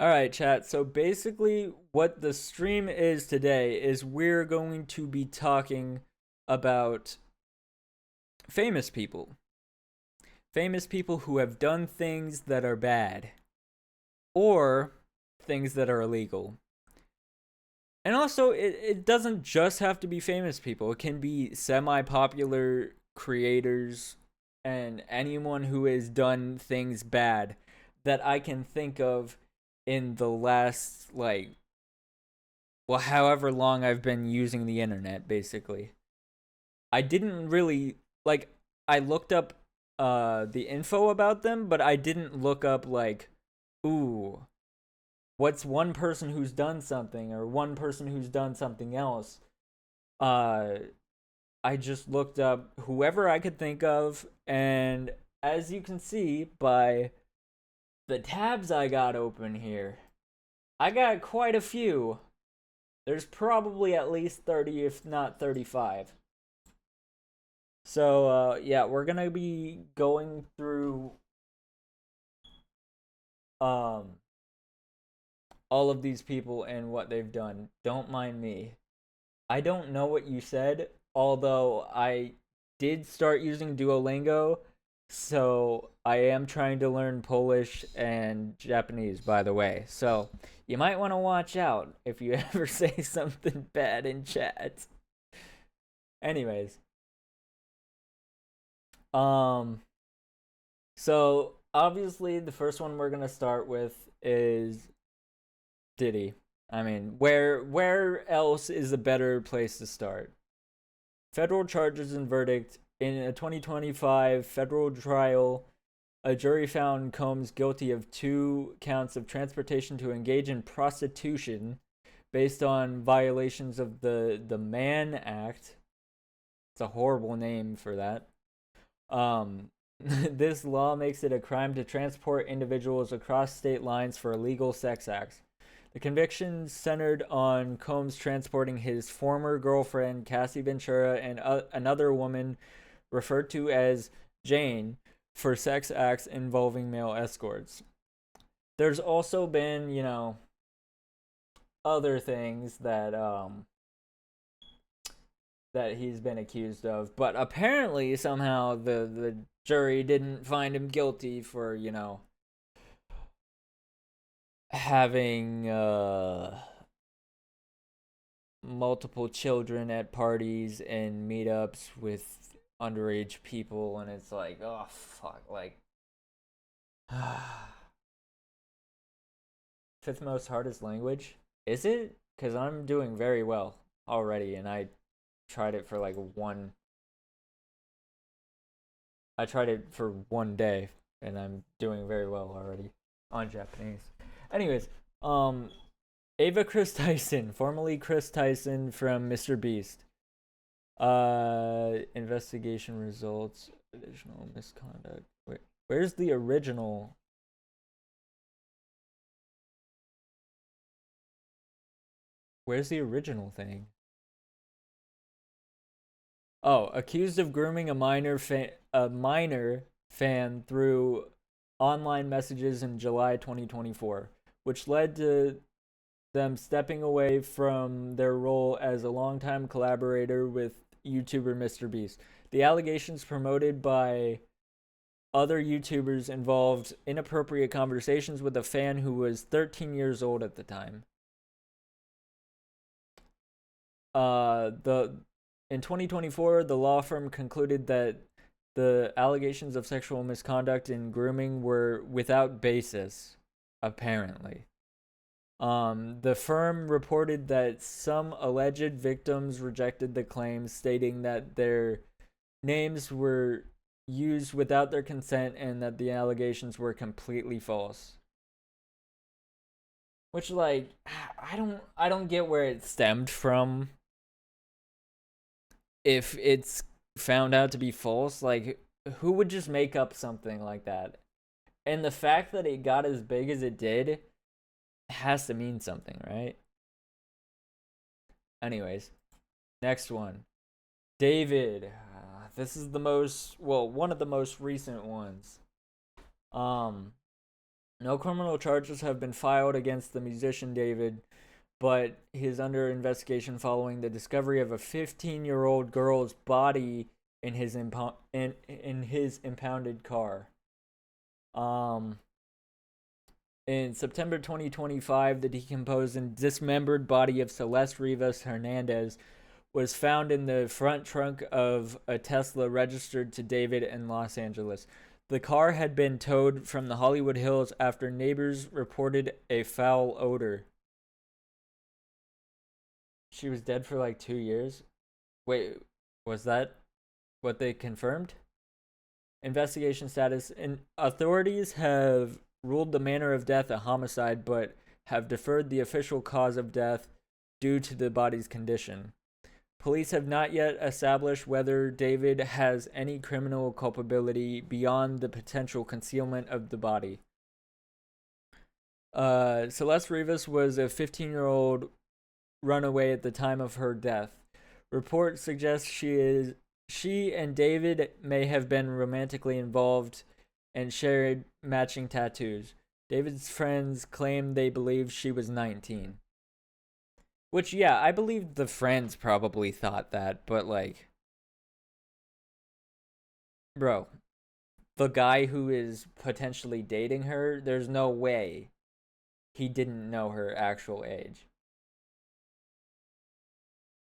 All right, chat. So basically, what the stream is today is we're going to be talking about famous people. Famous people who have done things that are bad or things that are illegal. And also, it doesn't just have to be famous people, it can be semi popular creators and anyone who has done things bad that I can think of in the last, well, however long I've been using the internet, basically. I didn't really like I looked up the info about them, but I didn't look up ooh, what's one person who's done something or one person who's done something else. Uh I just looked up whoever I could think of, and as you can see by the tabs I got open here, I got quite a few. There's probably at least 30, if not 35. So, yeah, we're gonna be going through um all of these people and what they've done. Don't mind me. I don't know what you said, although I did start using Duolingo, so I am trying to learn Polish and Japanese, by the way. So, you might want to watch out if you ever say something bad in chat. Anyways, um so obviously the first one we're gonna start with is Diddy. I mean, where else is a better place to start? Federal charges and verdict in a 2025 federal trial. A jury found Combs guilty of 2 counts of transportation to engage in prostitution based on violations of the Mann Act. It's a horrible name for that. This law makes it a crime to transport individuals across state lines for illegal sex acts. The convictions centered on Combs transporting his former girlfriend, Cassie Ventura, and another woman referred to as Jane for sex acts involving male escorts. There's also been, other things that he's been accused of, but apparently somehow the jury didn't find him guilty for, having multiple children at parties and meetups with underage people, and it's like, oh fuck, fifth most hardest language. Is it? Because I'm doing very well already, and tried it for like one I tried it for one day, and I'm doing very well already on Japanese. Anyways, um Ava Chris Tyson, formerly Chris Tyson from Mr. Beast. Investigation results, additional misconduct. Wait, where's the original? Where's the original thing? Oh, accused of grooming a minor fan through online messages in July 2024, which led to them stepping away from their role as a longtime collaborator with YouTuber Mr. Beast. The allegations promoted by other YouTubers involved inappropriate conversations with a fan who was 13 years old at the time. The In 2024, the law firm concluded that the allegations of sexual misconduct and grooming were without basis, apparently. The firm reported that some alleged victims rejected the claims, stating that their names were used without their consent and that the allegations were completely false. Which, I don't get where it stemmed from. If it's found out to be false, like, who would just make up something like that? And the fact that it got as big as it did has to mean something, right? Anyways, next one. David. This is one of the most recent ones. Um, No criminal charges have been filed against the musician David, but he is under investigation following the discovery of a 15-year-old girl's body in his impounded car. Um, in September 2025, the decomposed and dismembered body of Celeste Rivas Hernandez was found in the front trunk of a Tesla registered to David in Los Angeles. The car had been towed from the Hollywood Hills after neighbors reported a foul odor. She was dead for like 2 years. Wait, was that what they confirmed? Investigation status, and authorities have ruled the manner of death a homicide, but have deferred the official cause of death due to the body's condition. Police have not yet established whether David has any criminal culpability beyond the potential concealment of the body. Celeste Rivas was a 15-year-old runaway at the time of her death. Reports suggest she and David may have been romantically involved and shared matching tattoos. David's friends claim they believe she was 19. Which, yeah, I believe the friends probably thought that, but like, bro, the guy who is potentially dating her, there's no way he didn't know her actual age.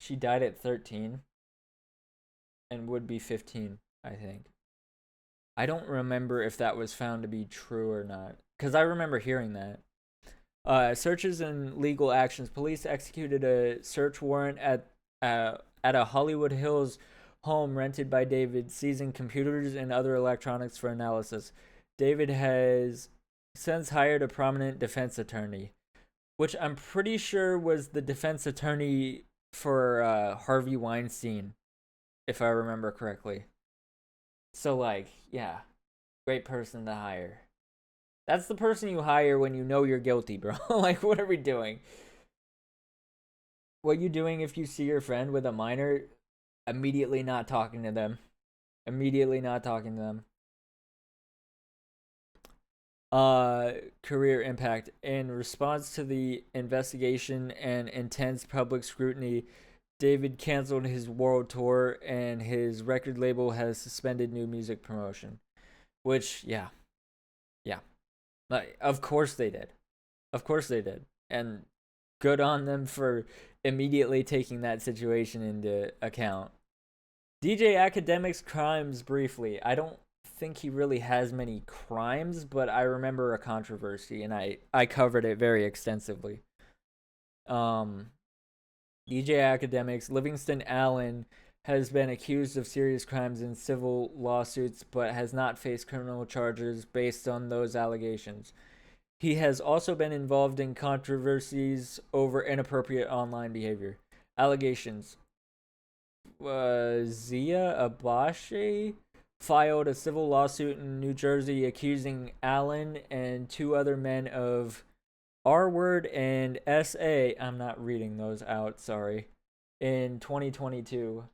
She died at 13 and would be 15, I think. I don't remember if that was found to be true or not, because I remember hearing that. Searches and legal actions. Police executed a search warrant at a Hollywood Hills home rented by David, seizing computers and other electronics for analysis. David has since hired a prominent defense attorney, which I'm pretty sure was the defense attorney for Harvey Weinstein, if I remember correctly. So, like, yeah, great person to hire. That's the person you hire when you know you're guilty, bro. Like, what are we doing? What are you doing if you see your friend with a minor? Immediately not talking to them. Immediately not talking to them. Career impact. In response to the investigation and intense public scrutiny, David canceled his world tour and his record label has suspended new music promotion. Which, yeah. Yeah. Like, of course they did. Of course they did. And good on them for immediately taking that situation into account. DJ Academics crimes briefly. I don't think he really has many crimes, but I remember a controversy and I covered it very extensively. Um DJ Academics, Livingston Allen has been accused of serious crimes in civil lawsuits but has not faced criminal charges based on those allegations. He has also been involved in controversies over inappropriate online behavior. Allegations. Zia Abache filed a civil lawsuit in New Jersey accusing Allen and two other men of R word and SA. I'm not reading those out, sorry. In 2022.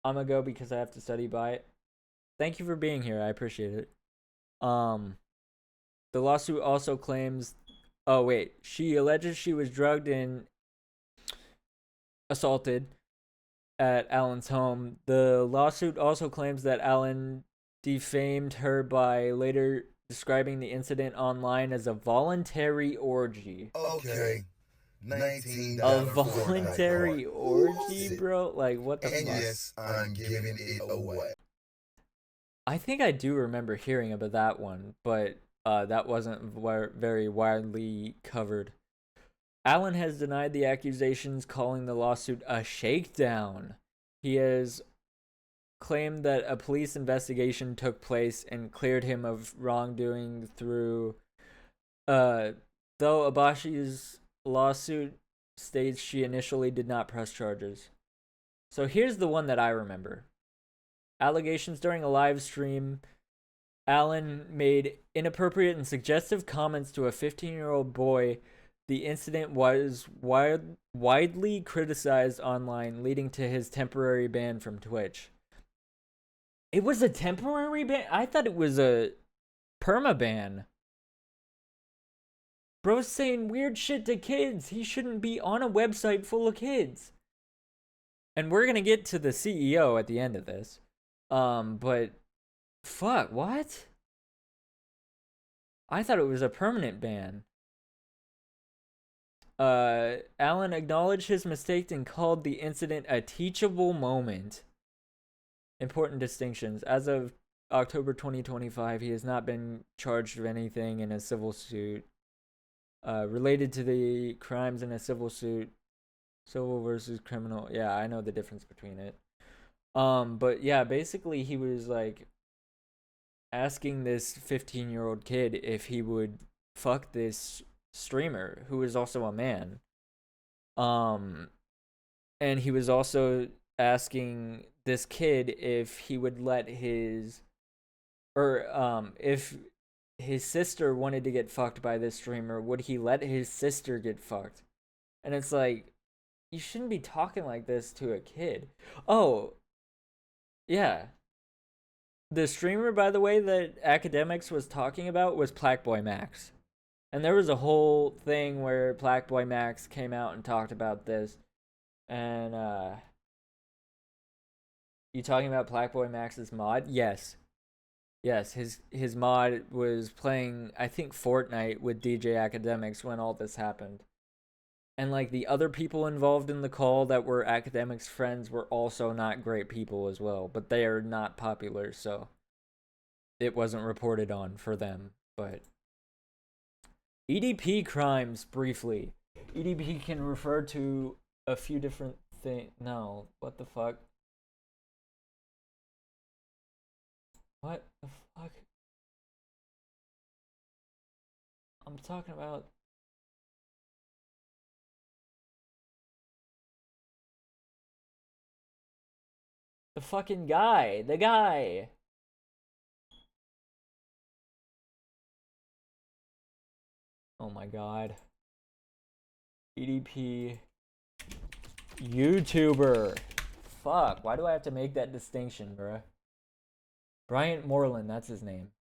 I'm gonna go because I have to study by it. Thank you for being here. I appreciate it. Um, the lawsuit also claims. Oh wait, she alleges she was drugged and assaulted at Allen's home. The lawsuit also claims that Allen defamed her by later describing the incident online as a voluntary orgy. Okay. A $19 voluntary orgy, bro? Like, what the and fuck? yes, I'm giving it away. I think I do remember hearing about that one, but that wasn't very widely covered. Allen has denied the accusations, calling the lawsuit a shakedown. He has claimed that a police investigation took place and cleared him of wrongdoing through. Though Abashi's lawsuit states she initially did not press charges. So here's the one that I remember. Allegations during a live stream. Allen made inappropriate and suggestive comments to a 15-year-old boy. The incident was widely criticized online, leading to his temporary ban from Twitch. It was a temporary ban? I thought it was a perma ban. Bro's saying weird shit to kids. He shouldn't be on a website full of kids. And we're gonna get to the CEO at the end of this. But fuck, what? I thought it was a permanent ban. Allen acknowledged his mistake and called the incident a teachable moment. Important distinctions. As of October 2025, he has not been charged with anything in a civil suit related to the crimes in a civil suit. Civil versus criminal. Yeah, I know the difference between it. But yeah, basically he was like asking this 15-year-old kid if he would fuck this streamer who is also a man. And he was also asking this kid if he would let his if his sister wanted to get fucked by this streamer, would he let his sister get fucked? And it's like, you shouldn't be talking like this to a kid. Oh, yeah. The streamer, by the way, that Academics was talking about was Plaqueboy Max. And there was a whole thing where Plaqueboy Max came out and talked about this. And, you talking about Plaqueboy Max's mod? Yes. Yes, his mod was playing, I think, Fortnite with DJ Academics when all this happened. And like the other people involved in the call that were Academics' friends were also not great people as well, but they are not popular, so it wasn't reported on for them. But EDP crimes, briefly. EDP can refer to a few different things. No, what the fuck? What the fuck? I'm talking about the fucking guy. The guy. Oh my god. EDP YouTuber. Fuck, why do I have to make that distinction, bruh? Bryant Moreland, that's his name.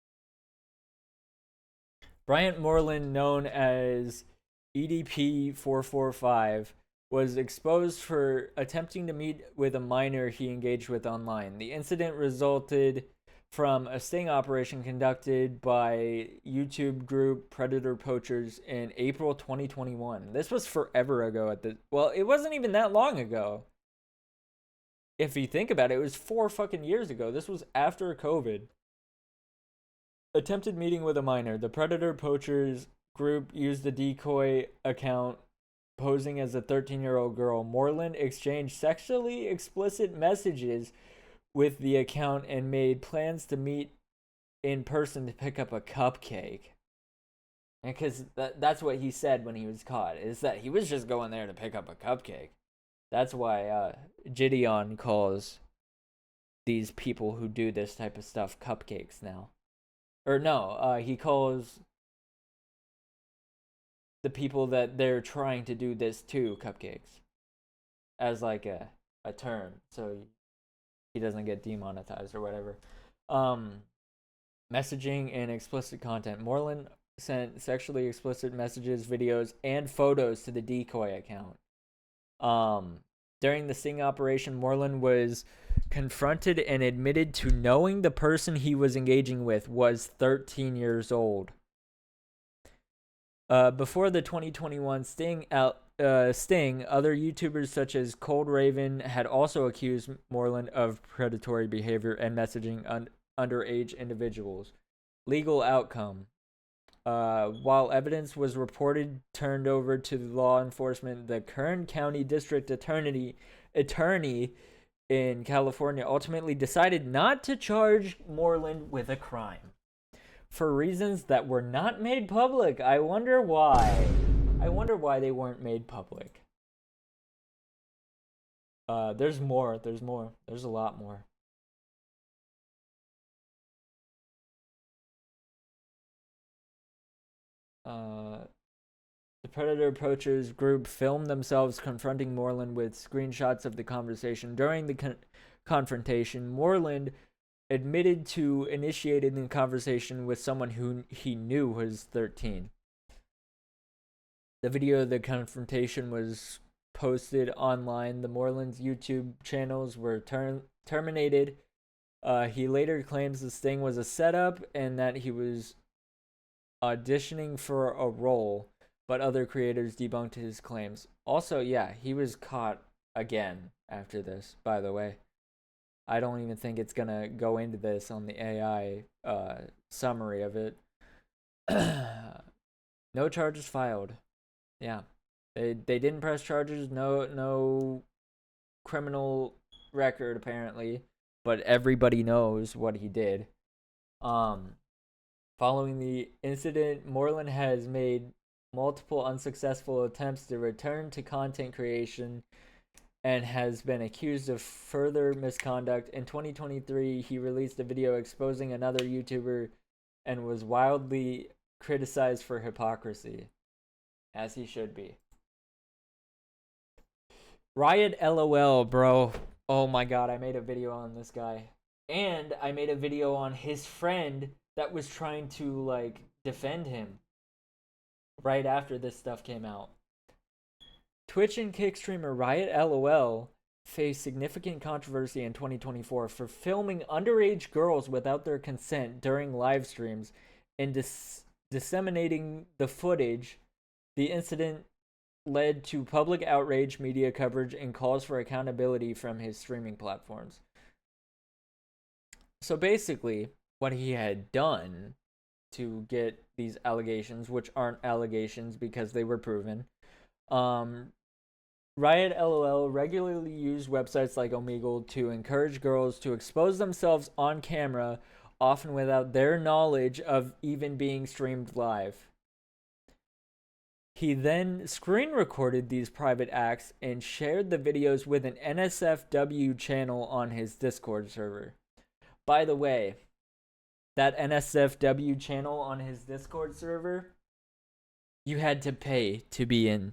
Bryant Moreland, known as EDP445, was exposed for attempting to meet with a minor he engaged with online. The incident resulted from a sting operation conducted by YouTube group Predator Poachers in April 2021. This was forever ago well, it wasn't even that long ago. If you think about it, it was 4 fucking years ago. This was after COVID. Attempted meeting with a minor. The Predator Poachers group used the decoy account posing as a 13-year-old girl. Moreland exchanged sexually explicit messages with the account and made plans to meet in person to pick up a cupcake. Because that's what he said when he was caught, is that he was just going there to pick up a cupcake. That's why Gideon calls these people who do this type of stuff cupcakes now. Or no, he calls the people that they're trying to do this to cupcakes. As like a term, so he doesn't get demonetized or whatever. Messaging and explicit content. Moreland sent sexually explicit messages, videos, and photos to the decoy account. During the sting operation, Moreland was confronted and admitted to knowing the person he was engaging with was 13 years old. Before the 2021 sting, other YouTubers such as Cold Raven had also accused Moreland of predatory behavior and messaging underage individuals. Legal outcome. While evidence was turned over to the law enforcement, the Kern County District Attorney in California ultimately decided not to charge Moreland with a crime for reasons that were not made public. I wonder why. I wonder why they weren't made public. There's more. There's a lot more. The Predator Poachers group filmed themselves confronting Moreland with screenshots of the conversation. During the confrontation, Moreland admitted to initiating the conversation with someone who he knew was 13. The video of the confrontation was posted online. The Moreland's YouTube channels were terminated. He later claims the sting was a setup and that he was auditioning for a role, but other creators debunked his claims. Also, yeah, he was caught again after this, by the way. I don't even think it's gonna go into this on the AI summary of it. No charges filed. Yeah. They didn't press charges, no criminal record apparently, but everybody knows what he did. Following the incident, Moreland has made multiple unsuccessful attempts to return to content creation and has been accused of further misconduct. In 2023, he released a video exposing another YouTuber and was wildly criticized for hypocrisy, as he should be. Riot LOL, bro. Oh my god, I made a video on this guy. And I made a video on his friend that was trying to, like, defend him right after this stuff came out. Twitch and Kick streamer Riot LOL faced significant controversy in 2024 for filming underage girls without their consent during live streams and disseminating the footage. The incident led to public outrage, media coverage, and calls for accountability from his streaming platforms. So basically, what he had done to get these allegations, which aren't allegations because they were proven, Riot LOL regularly used websites like Omegle to encourage girls to expose themselves on camera, often without their knowledge of even being streamed live. He then screen recorded these private acts and shared the videos with an NSFW channel on his Discord server. By the way, that NSFW channel on his Discord server, you had to pay to be in.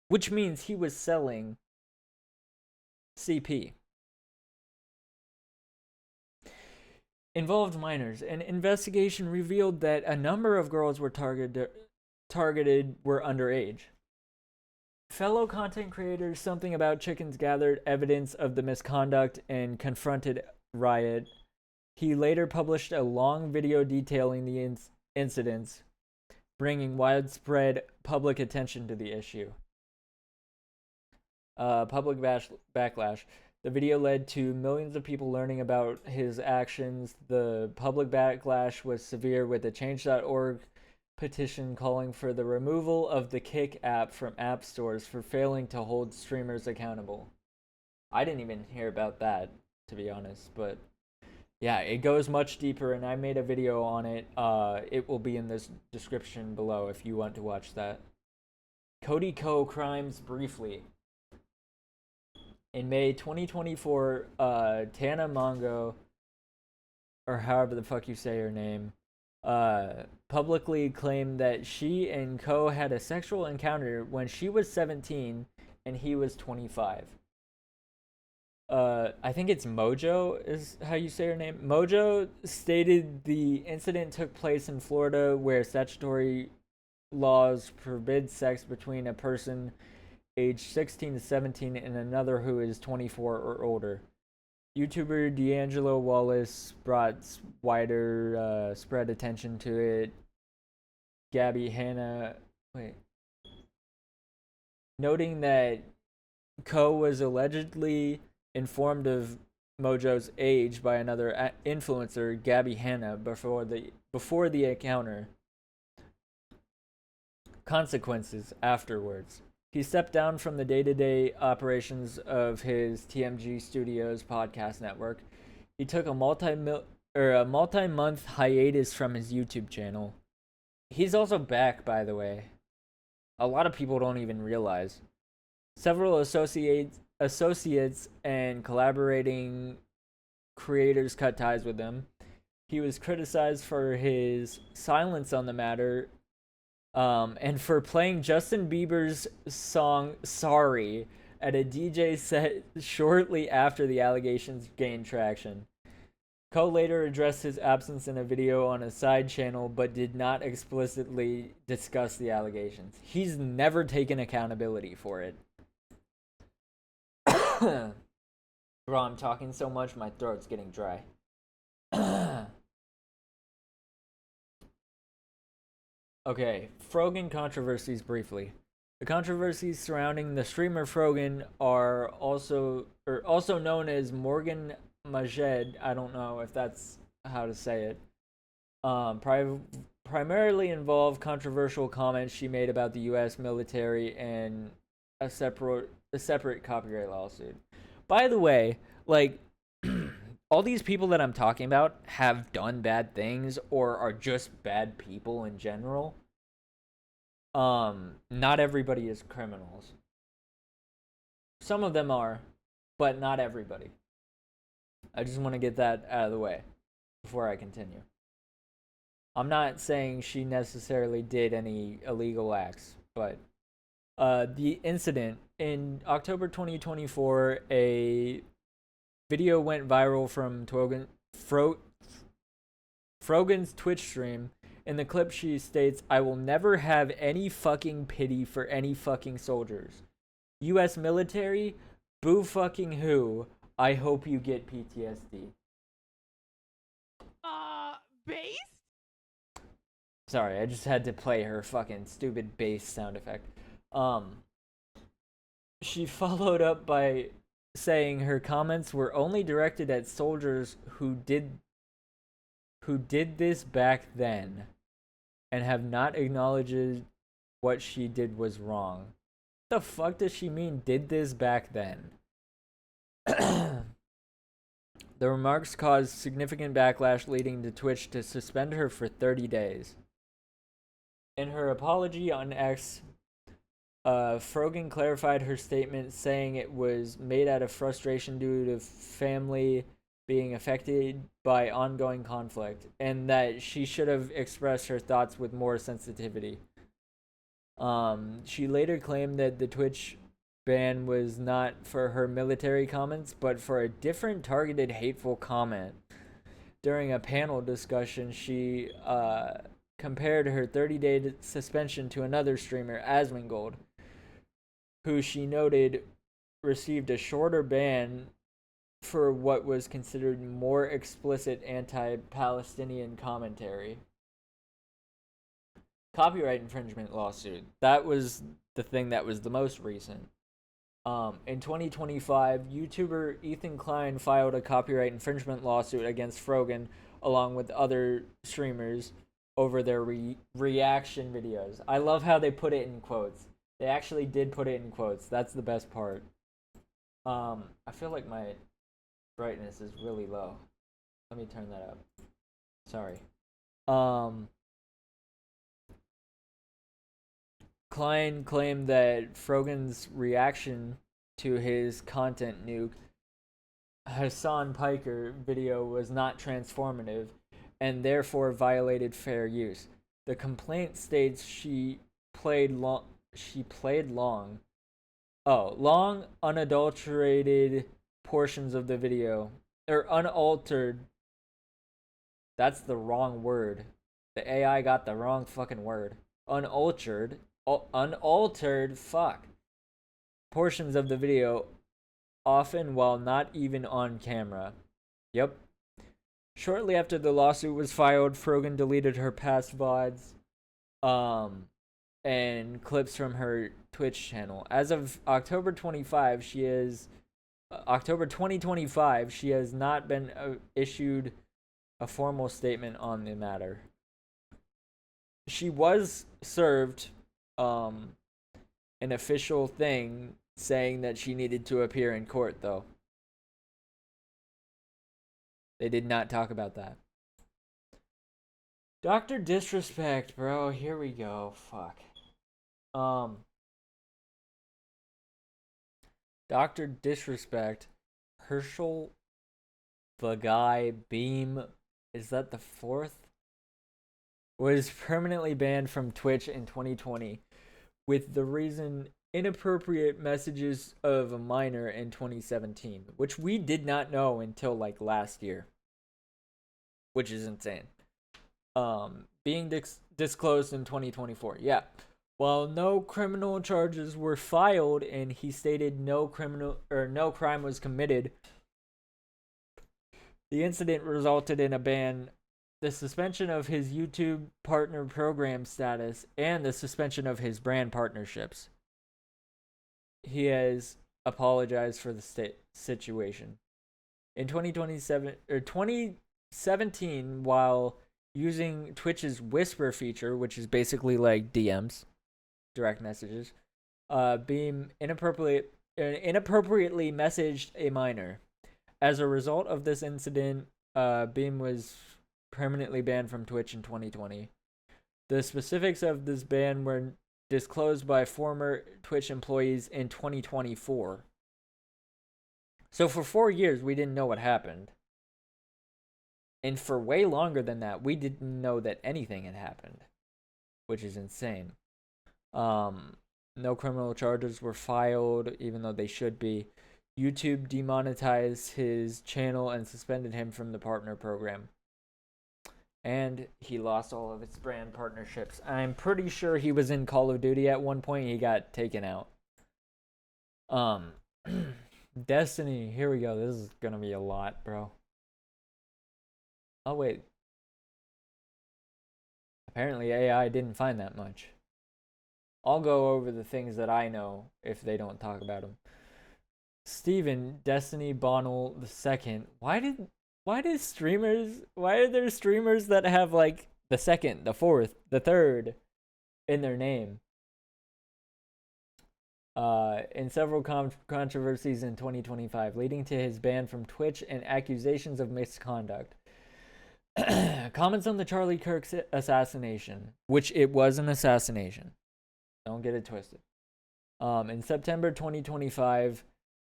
Which means he was selling CP. Involved minors. An investigation revealed that a number of girls were targeted were underage. Fellow content creators Something About Chickens gathered evidence of the misconduct and confronted Riot. He later published a long video detailing the incidents, bringing widespread public attention to the issue. Public backlash. The video led to millions of people learning about his actions. The public backlash was severe, with a Change.org petition calling for the removal of the Kick app from app stores for failing to hold streamers accountable. I didn't even hear about that, to be honest, but yeah, it goes much deeper, and I made a video on it. It will be in this description below if you want to watch that. Cody Ko crimes briefly. In May 2024, Tana Mongo, or however the fuck you say her name, publicly claimed that she and Ko had a sexual encounter when she was 17 and he was 25. I think it's Mojo is how you say her name. Mojo stated the incident took place in Florida, where statutory laws forbid sex between a person aged 16 to 17 and another who is 24 or older. YouTuber D'Angelo Wallace brought wider spread attention to it. Gabby Hanna, noting that Ko was allegedly informed of Mojo's age by another influencer, Gabby Hanna, before the encounter. Consequences afterwards. He stepped down from the day-to-day operations of his TMG Studios podcast network. He took a multi-month hiatus from his YouTube channel. He's also back, by the way. A lot of people don't even realize. Several associates and collaborating creators cut ties with him. He was criticized for his silence on the matter, and for playing Justin Bieber's song Sorry at a DJ set shortly after the allegations gained traction. Ko later addressed his absence in a video on a side channel, but did not explicitly discuss the allegations. He's never taken accountability for it. Bro, I'm talking so much, my throat's getting dry. Okay, Frogan controversies briefly. The controversies surrounding the streamer Frogan are also known as Morgan Majed. I don't know if that's how to say it. Primarily involve controversial comments she made about the U.S. military and a separate copyright lawsuit. By the way, like all these people that I'm talking about have done bad things or are just bad people in general. Not everybody is criminals. Some of them are, but not everybody. I just want to get that out of the way before I continue. I'm not saying she necessarily did any illegal acts, but the incident in October 2024, a video went viral from Frogan's Twitch stream. In the clip, she states, "I will never have any fucking pity for any fucking soldiers. U.S. military, boo fucking who. I hope you get PTSD." Based? Sorry, I just had to play her fucking stupid bass sound effect. She followed up by saying her comments were only directed at soldiers who did this back then and have not acknowledged what she did was wrong. The fuck does she mean did this back then? The remarks caused significant backlash, leading to Twitch to suspend her for 30 days. In her apology on X, Frogan clarified her statement, saying it was made out of frustration due to family being affected by ongoing conflict, and that she should have expressed her thoughts with more sensitivity. She later claimed that the Twitch ban was not for her military comments, but for a different targeted hateful comment. During a panel discussion, she compared her 30-day suspension to another streamer, Asmongold, who she noted received a shorter ban for what was considered more explicit anti-Palestinian commentary. Copyright infringement lawsuit. That was the thing that was the most recent. In 2025, YouTuber Ethan Klein filed a copyright infringement lawsuit against Frogan along with other streamers over their reaction videos. I love how they put it in quotes. They actually did put it in quotes. That's the best part. I feel like my brightness is really low. Let me turn that up. Sorry. Klein claimed that Frogan's reaction to his content nuke Hassan Piker video was not transformative and therefore violated fair use. The complaint states she played long, unadulterated portions of the video, or unaltered. That's the wrong word. The AI got the wrong fucking word. Unaltered portions of the video, often while not even on camera. Yep. Shortly after the lawsuit was filed, Frogan deleted her past VODs and clips from her Twitch channel. As of October 2025, she has not been issued a formal statement on the matter. She was served an official thing saying that she needed to appear in court, though. They did not talk about that. Dr. Disrespect, bro. Here we go. Fuck. Dr. Disrespect, Herschel, the guy, Beam, is that the fourth? Was permanently banned from Twitch in 2020 with the reason inappropriate messages of a minor in 2017, which we did not know until like last year. which is insane. Being disclosed in 2024. Yeah. While no criminal charges were filed and he stated no crime was committed, the incident resulted in a ban, the suspension of his YouTube partner program status, and the suspension of his brand partnerships. He has apologized for the situation. In 2017, while using Twitch's Whisper feature, which is basically like DMs, direct messages, Beam inappropriately messaged a minor. As a result of this incident, Beam was permanently banned from Twitch in 2020. The specifics of this ban were disclosed by former Twitch employees in 2024. So for 4 years, we didn't know what happened. And for way longer than that, we didn't know that anything had happened, which is insane. No criminal charges were filed, even though they should be. YouTube demonetized his channel and suspended him from the partner program. And he lost all of its brand partnerships. I'm pretty sure he was in Call of Duty at one point. He got taken out. Destiny. Here we go. This is going to be a lot, bro. Oh, wait. Apparently AI didn't find that much. I'll go over the things that I know if they don't talk about them. Steven Destiny Bonnell II. Why are there streamers that have like the second, the fourth, the third in their name? In several controversies in 2025, leading to his ban from Twitch and accusations of misconduct. Comments on the Charlie Kirk assassination, which it was an assassination. Don't get it twisted. In September 2025,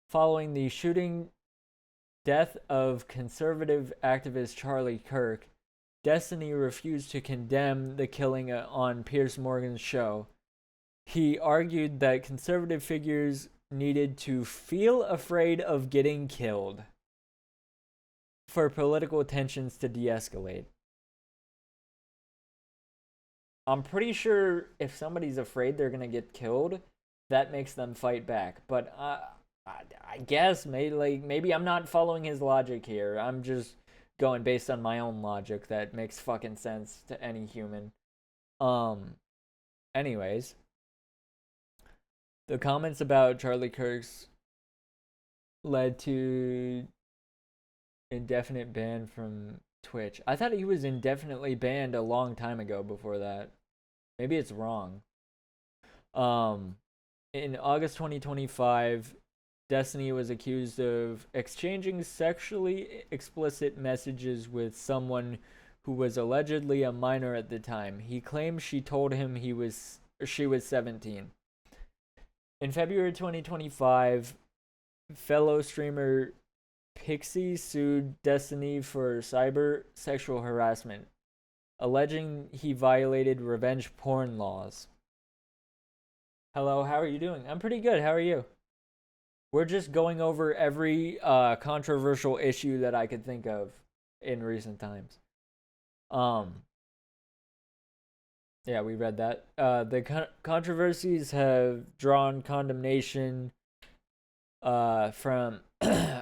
following the shooting death of conservative activist Charlie Kirk, Destiny refused to condemn the killing on Piers Morgan's show. He argued that conservative figures needed to feel afraid of getting killed for political tensions to de-escalate. I'm pretty sure if somebody's afraid they're gonna get killed, that makes them fight back. But I guess maybe I'm not following his logic here. I'm just going based on my own logic that makes fucking sense to any human. Anyways, the comments about Charlie Kirk's led to indefinite ban from Twitch. I thought he was indefinitely banned a long time ago before that. Maybe it's wrong. In August 2025, Destiny was accused of exchanging sexually explicit messages with someone who was allegedly a minor at the time. He claimed she told him she was 17. In February 2025, fellow streamer Pixie sued Destiny for cyber sexual harassment, alleging he violated revenge porn laws. Hello, how are you doing? I'm pretty good. How are you? We're just going over every controversial issue that I could think of in recent times. Yeah, we read that. The controversies have drawn condemnation from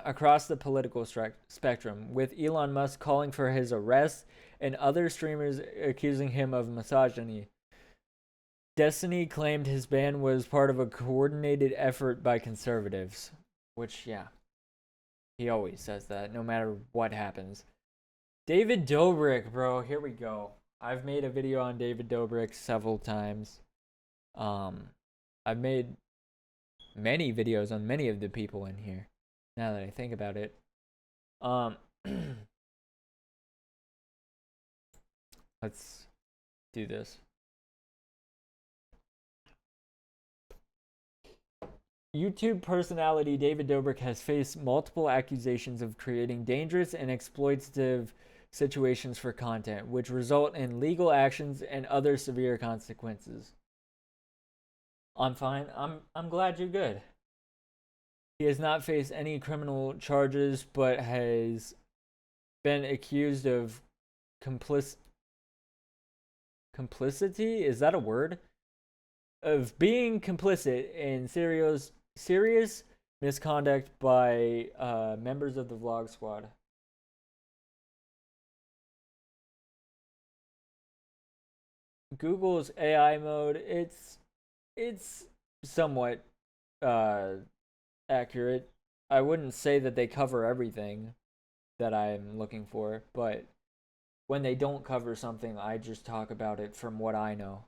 across the political spectrum, with Elon Musk calling for his arrest and other streamers accusing him of misogyny. Destiny claimed his ban was part of a coordinated effort by conservatives, which, yeah, he always says that, no matter what happens. David Dobrik, bro, here we go. I've made a video on David Dobrik several times. I've made many videos on many of the people in here, now that I think about it. Let's do this. YouTube personality David Dobrik has faced multiple accusations of creating dangerous and exploitative situations for content, which result in legal actions and other severe consequences. I'm fine. I'm glad you're good. He has not faced any criminal charges, but has been accused of complicity, is that a word? Of being complicit in serious misconduct by members of the Vlog Squad. Google's AI mode, it's somewhat accurate. I wouldn't say that they cover everything that I'm looking for, but when they don't cover something, I just talk about it from what I know.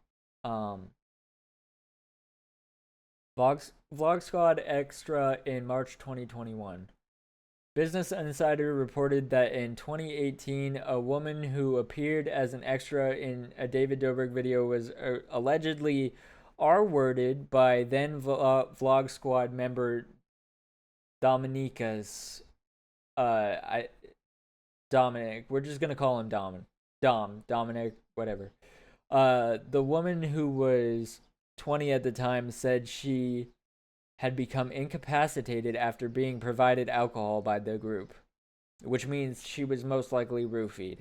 Vlog Squad Extra in March 2021. Business Insider reported that in 2018, a woman who appeared as an extra in a David Dobrik video was allegedly R-worded by then Vlog Squad member Dominica's. Dominic. We're just gonna call him Dominic, whatever. The woman who was 20 at the time said she had become incapacitated after being provided alcohol by the group, which means she was most likely roofied.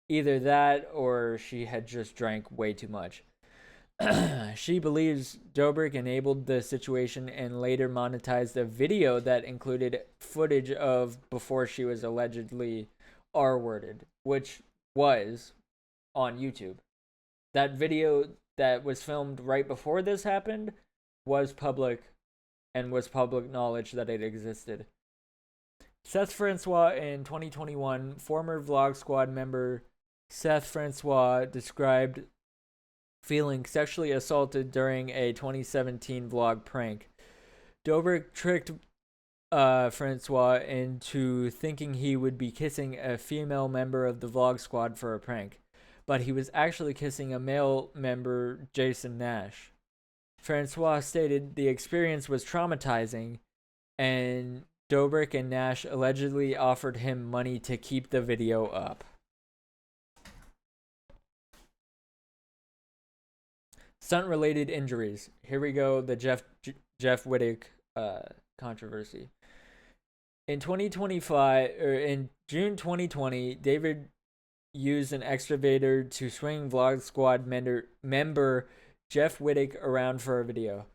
Either that or she had just drank way too much. She believes Dobrik enabled the situation and later monetized a video that included footage of before she was allegedly R-worded, which was on YouTube. That video that was filmed right before this happened was public and was public knowledge that it existed. Seth Francois in 2021, former Vlog Squad member Seth Francois described feeling sexually assaulted during a 2017 vlog prank. Dobrik tricked Francois into thinking he would be kissing a female member of the Vlog Squad for a prank, but he was actually kissing a male member, Jason Nash. Francois stated the experience was traumatizing, and Dobrik and Nash allegedly offered him money to keep the video up. Stunt-related injuries. Here we go, the Jeff Wittek controversy. In 2025, or in June 2020, David used an excavator to swing Vlog Squad member Jeff Wittek around for a video.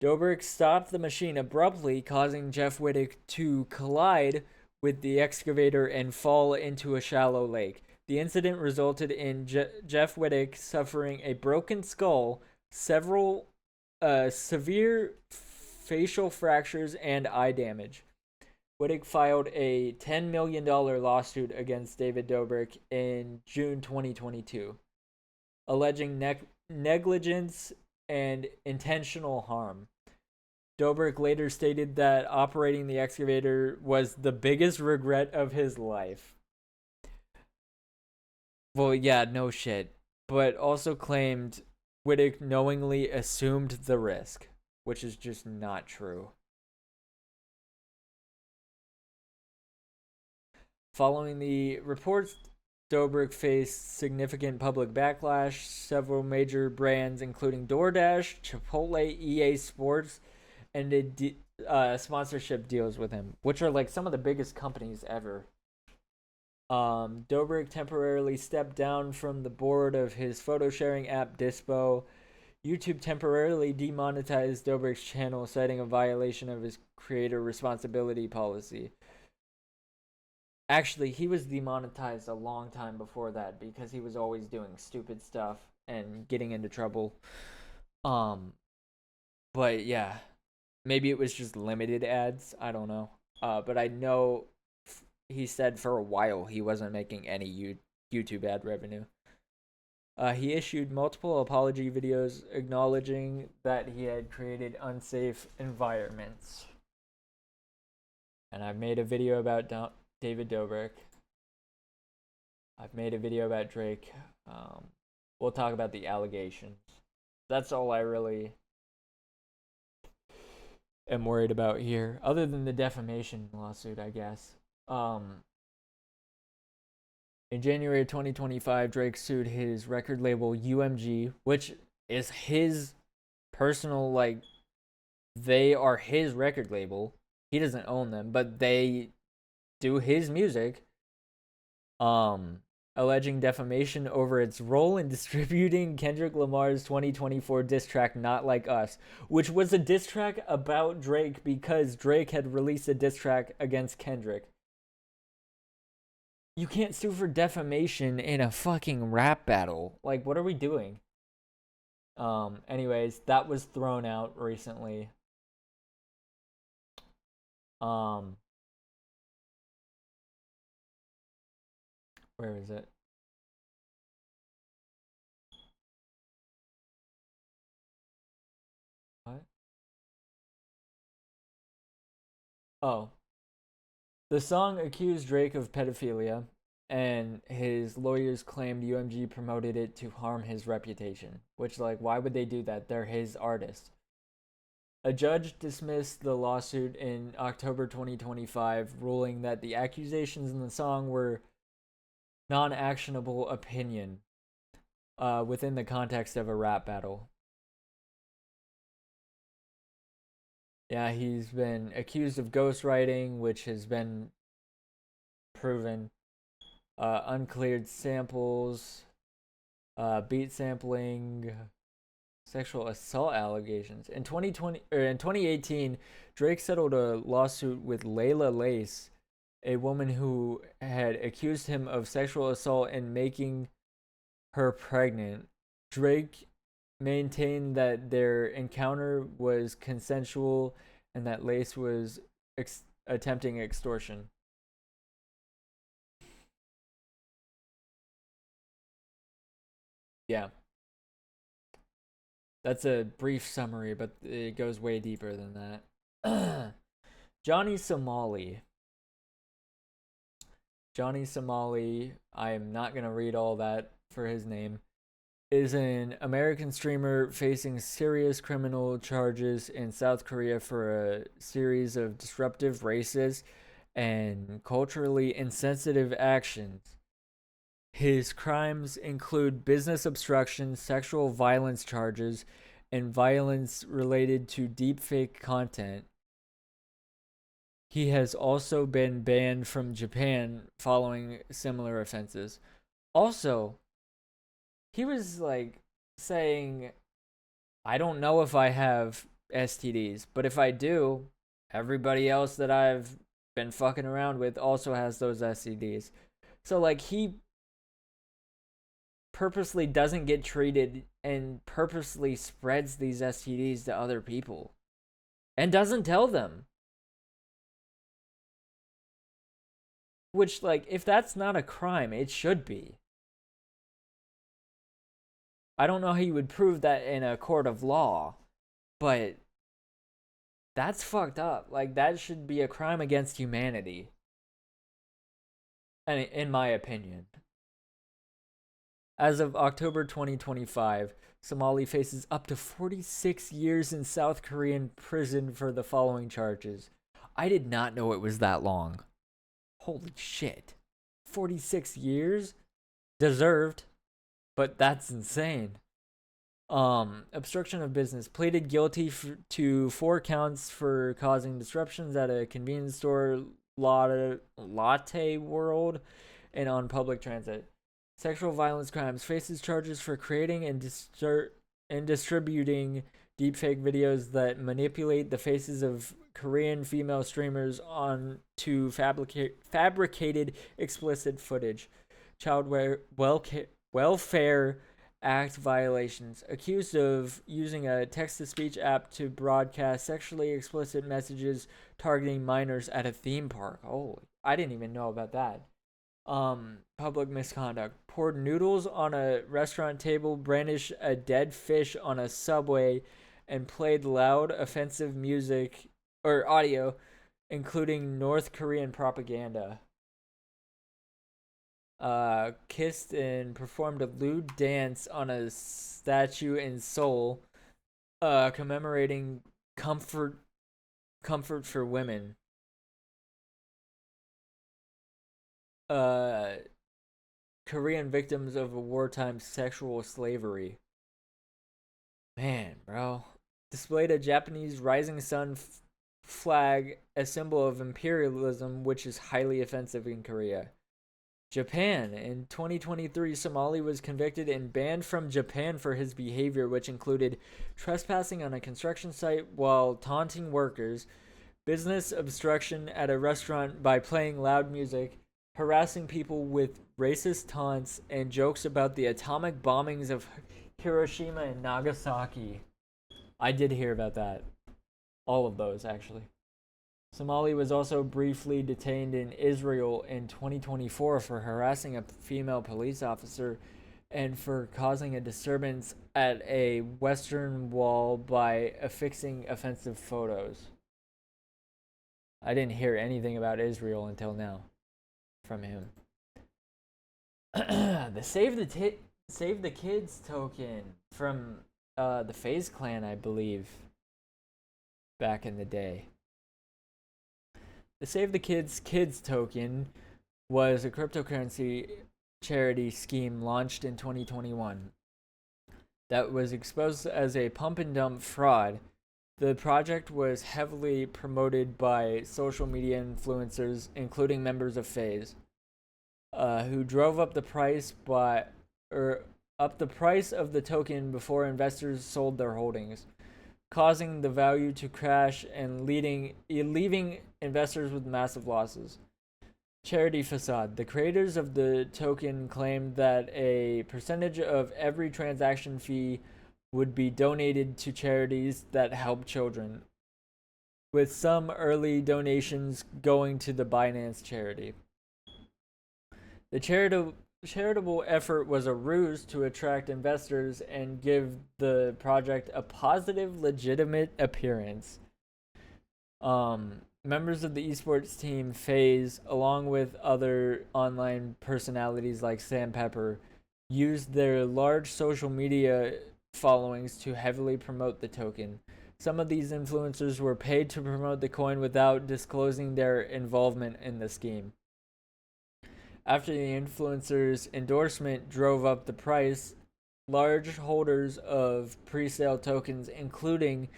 Dobrik stopped the machine abruptly, causing Jeff Wittek to collide with the excavator and fall into a shallow lake. The incident resulted in Jeff Wittek suffering a broken skull, several severe facial fractures, and eye damage. Wittek filed a $10 million lawsuit against David Dobrik in June 2022, alleging negligence and intentional harm. Dobrik later stated that operating the excavator was the biggest regret of his life. Well, yeah, no shit. But also claimed Wittek knowingly assumed the risk, which is just not true. Following the reports, Dobrik faced significant public backlash. Several major brands, including DoorDash, Chipotle, EA Sports, ended sponsorship deals with him, which are like some of the biggest companies ever. Dobrik temporarily stepped down from the board of his photo sharing app Dispo. YouTube temporarily demonetized Dobrik's channel, citing a violation of his creator responsibility policy. Actually, he was demonetized a long time before that because he was always doing stupid stuff and getting into trouble. But yeah, maybe it was just limited ads. I don't know. But I know he said for a while he wasn't making any YouTube ad revenue. He issued multiple apology videos acknowledging that he had created unsafe environments. And I've made a video about David Dobrik. I've made a video about Drake. We'll talk about the allegations. That's all I really am worried about here, other than the defamation lawsuit, I guess. In January 2025, Drake sued his record label UMG, which is his personal, like, they are his record label. He doesn't own them, but they do his music. alleging defamation over its role in distributing Kendrick Lamar's 2024 diss track Not Like Us, which was a diss track about Drake because Drake had released a diss track against Kendrick. You can't sue for defamation in a fucking rap battle. Like, what are we doing? Anyways, that was thrown out recently. Where is it? What? Oh. The song accused Drake of pedophilia, and his lawyers claimed UMG promoted it to harm his reputation. Which, like, why would they do that? They're his artist. A judge dismissed the lawsuit in October 2025, ruling that the accusations in the song were non-actionable opinion within the context of a rap battle. Yeah, he's been accused of ghostwriting, which has been proven. Uncleared samples, beat sampling, sexual assault allegations. In 2018, Drake settled a lawsuit with Layla Lace, a woman who had accused him of sexual assault and making her pregnant. Drake maintained that their encounter was consensual and that Lace was attempting extortion. Yeah. That's a brief summary, but it goes way deeper than that. Johnny Somali. Johnny Somali, I'm not going to read all that for his name, is an American streamer facing serious criminal charges in South Korea for a series of disruptive, racist, and culturally insensitive actions. His crimes include business obstruction, sexual violence charges, and violence related to deepfake content. He has also been banned from Japan following similar offenses. Also, he was like saying, I don't know if I have STDs, but if I do, everybody else that I've been fucking around with also has those STDs. So, like, he purposely doesn't get treated and purposely spreads these STDs to other people and doesn't tell them. Which, like, if that's not a crime, it should be. I don't know how you would prove that in a court of law, but that's fucked up. Like, that should be a crime against humanity. And in my opinion. As of October 2025, Somali faces up to 46 years in South Korean prison for the following charges. I did not know it was that long. Holy shit. 46 years? Deserved. But that's insane. Obstruction of business. Pleaded guilty to 4 counts for causing disruptions at a convenience store, Latte World, and on public transit. Sexual violence crimes. Faces charges for creating and distributing deepfake videos that manipulate the faces of Korean female streamers onto fabricated explicit footage. Child Welfare Act violations. Accused of using a text-to-speech app to broadcast sexually explicit messages targeting minors at a theme park. Oh, I didn't even know about that. Public misconduct. Poured noodles on a restaurant table, brandished a dead fish on a subway, and played loud, offensive music or audio, including North Korean propaganda. Kissed and performed a lewd dance on a statue in Seoul, commemorating comfort for women. Korean victims of a wartime sexual slavery. Man, bro. Displayed a Japanese rising sun flag, a symbol of imperialism, which is highly offensive in Korea. Japan. In 2023, Somali was convicted and banned from Japan for his behavior, which included trespassing on a construction site while taunting workers, business obstruction at a restaurant by playing loud music, harassing people with racist taunts, and jokes about the atomic bombings of Hiroshima and Nagasaki. I did hear about that. All of those, actually. Somali was also briefly detained in Israel in 2024 for harassing a female police officer and for causing a disturbance at a Western Wall by affixing offensive photos. I didn't hear anything about Israel until now from him. The Save the Kids token from the FaZe Clan, I believe, back in the day. The Save the Kids token was a cryptocurrency charity scheme launched in 2021 that was exposed as a pump and dump fraud. The project was heavily promoted by social media influencers, including members of FaZe, who drove up the price of the token before investors sold their holdings, causing the value to crash and leaving investors with massive losses. Charity Facade. The creators of the token claimed that a percentage of every transaction fee would be donated to charities that help children, with some early donations going to the Binance charity. The charitable effort was a ruse to attract investors and give the project a positive, legitimate appearance. Members of the esports team FaZe, along with other online personalities like Sam Pepper, used their large social media followings to heavily promote the token. Some of these influencers were paid to promote the coin without disclosing their involvement in the scheme. After the influencers' endorsement drove up the price, large holders of pre-sale tokens, including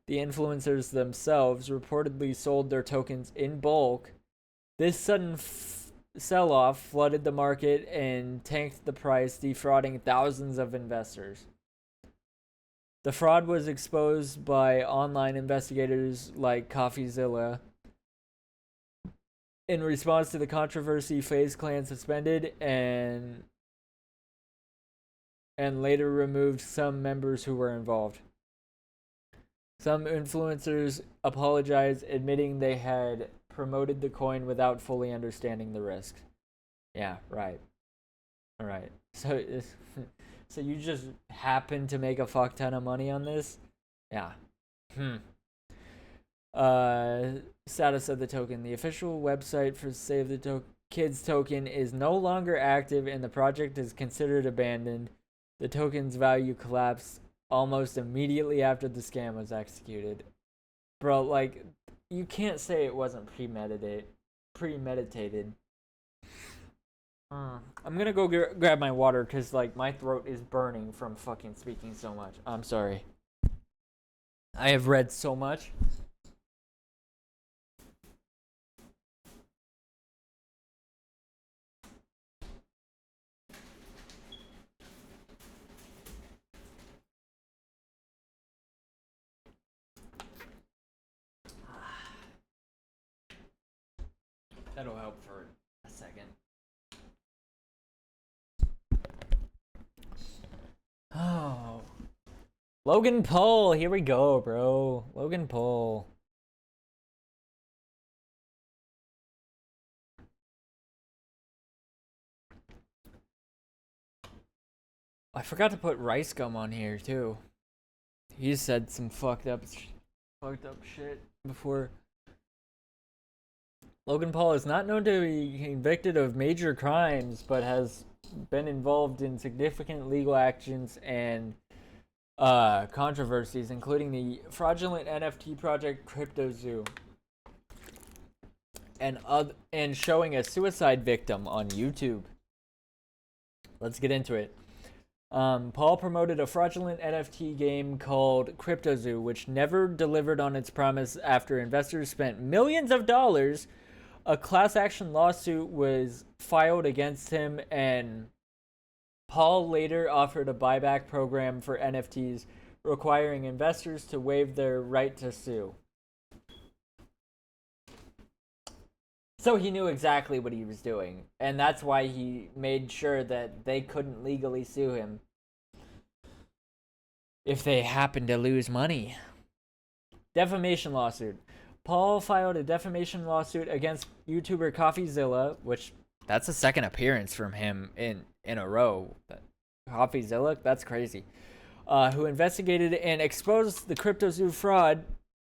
the influencers themselves, reportedly sold their tokens in bulk. This sudden sell-off flooded the market and tanked the price, defrauding thousands of investors. The fraud was exposed by online investigators like CoffeeZilla. In response to the controversy, FaZe Clan suspended and later removed some members who were involved. Some influencers apologized, admitting they had promoted the coin without fully understanding the risks. Yeah, right. All right. So you just happen to make a fuck ton of money on this? Yeah. Status of the token. The official website for Save the Kids token is no longer active and the project is considered abandoned. The token's value collapsed almost immediately after the scam was executed. Bro, like, you can't say it wasn't premeditated. I'm gonna go grab my water because, like, my throat is burning from fucking speaking so much. I'm sorry. I have read so much. That'll help for a second. Oh. Logan Paul, here we go, bro. Logan Paul. I forgot to put Rice Gum on here too. He said some fucked up shit before. Logan Paul is not known to be convicted of major crimes, but has been involved in significant legal actions and controversies, including the fraudulent NFT project CryptoZoo, and showing a suicide victim on YouTube. Let's get into it. Paul promoted a fraudulent NFT game called CryptoZoo, which never delivered on its promise after investors spent millions of dollars A class action lawsuit was filed against him, and Paul later offered a buyback program for NFTs, requiring investors to waive their right to sue. So he knew exactly what he was doing, and that's why he made sure that they couldn't legally sue him if they happened to lose money. Defamation lawsuit. Paul filed a defamation lawsuit against YouTuber CoffeeZilla, which that's the second appearance from him in a row. CoffeeZilla, that's crazy. Who investigated and exposed the CryptoZoo fraud.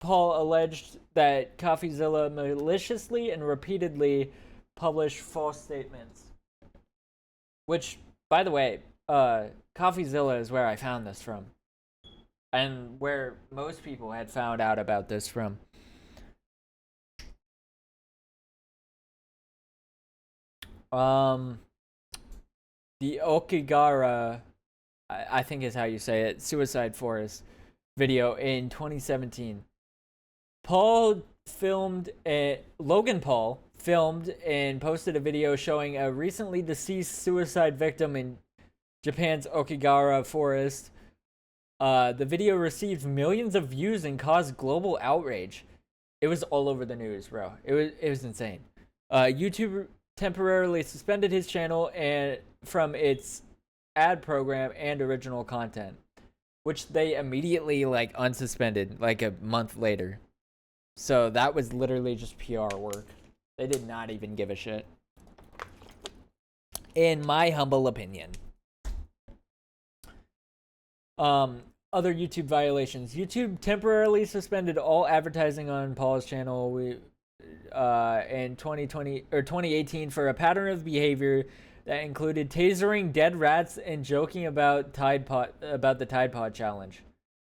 Paul alleged that CoffeeZilla maliciously and repeatedly published false statements. Which, by the way, CoffeeZilla is where I found this from. And where most people had found out about this from. The Okigara, I think is how you say it, Suicide Forest video in 2017. Logan Paul filmed and posted a video showing a recently deceased suicide victim in Japan's Okigara forest. The video received millions of views and caused global outrage. It was all over the news, bro. It was insane. YouTube temporarily suspended his channel and from its ad program and original content, which they immediately unsuspended a month later. So that was literally just PR work. They did not even give a shit, in my humble opinion. Other YouTube violations. YouTube temporarily suspended all advertising on Paul's channel in 2018 for a pattern of behavior that included tasering dead rats and joking about the Tide Pod challenge.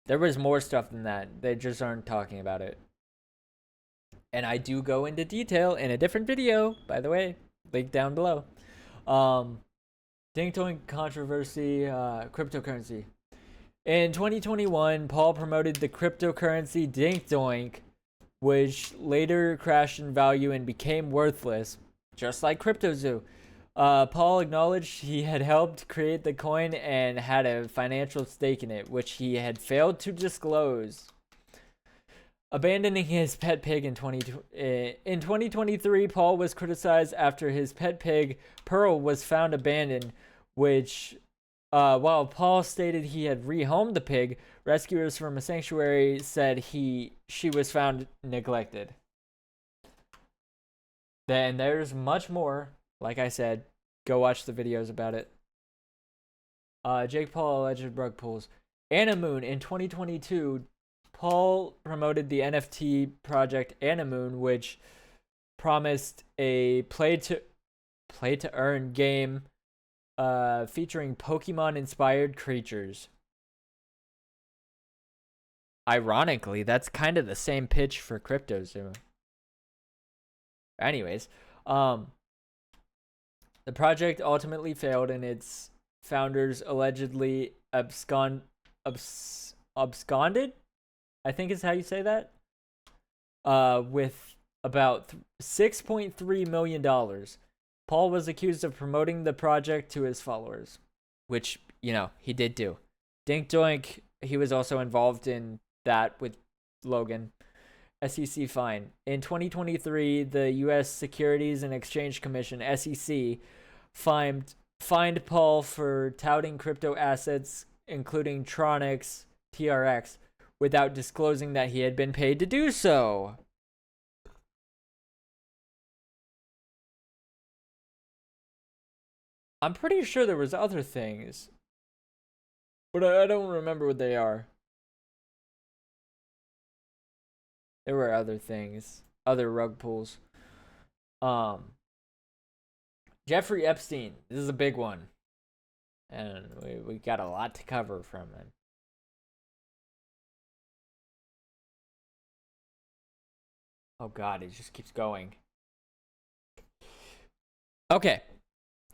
There was more stuff than that. They just aren't talking about it. And I do go into detail in a different video, by the way, link down below. Dink Doink controversy, cryptocurrency. In 2021, Paul promoted the cryptocurrency Dink Doink, which later crashed in value and became worthless, just like CryptoZoo. Paul acknowledged he had helped create the coin and had a financial stake in it, which he had failed to disclose. Abandoning his pet pig in 2023, Paul was criticized after his pet pig, Pearl, was found abandoned, which, while Paul stated he had rehomed the pig, rescuers from a sanctuary said she was found neglected. Then there's much more. Like I said, go watch the videos about it. Jake Paul alleged rug pulls. Anamoon in 2022, Paul promoted the NFT project Anamoon, which promised a play to earn game featuring Pokemon-inspired creatures. Ironically, that's kind of the same pitch for CryptoZoo. Anyways, the project ultimately failed, and its founders allegedly absconded. I think is how you say that. With about $6.3 million. Paul was accused of promoting the project to his followers, which, he did do. Dink Doink, he was also involved in that with Logan. SEC fine. In 2023, the U.S. Securities and Exchange Commission, SEC, fined Paul for touting crypto assets, including Tronix, TRX, without disclosing that he had been paid to do so. I'm pretty sure there was other things, but I don't remember what they are. There were other things, other rug pulls. Jeffrey Epstein, this is a big one, and we got a lot to cover from it. Oh God, it just keeps going. Okay.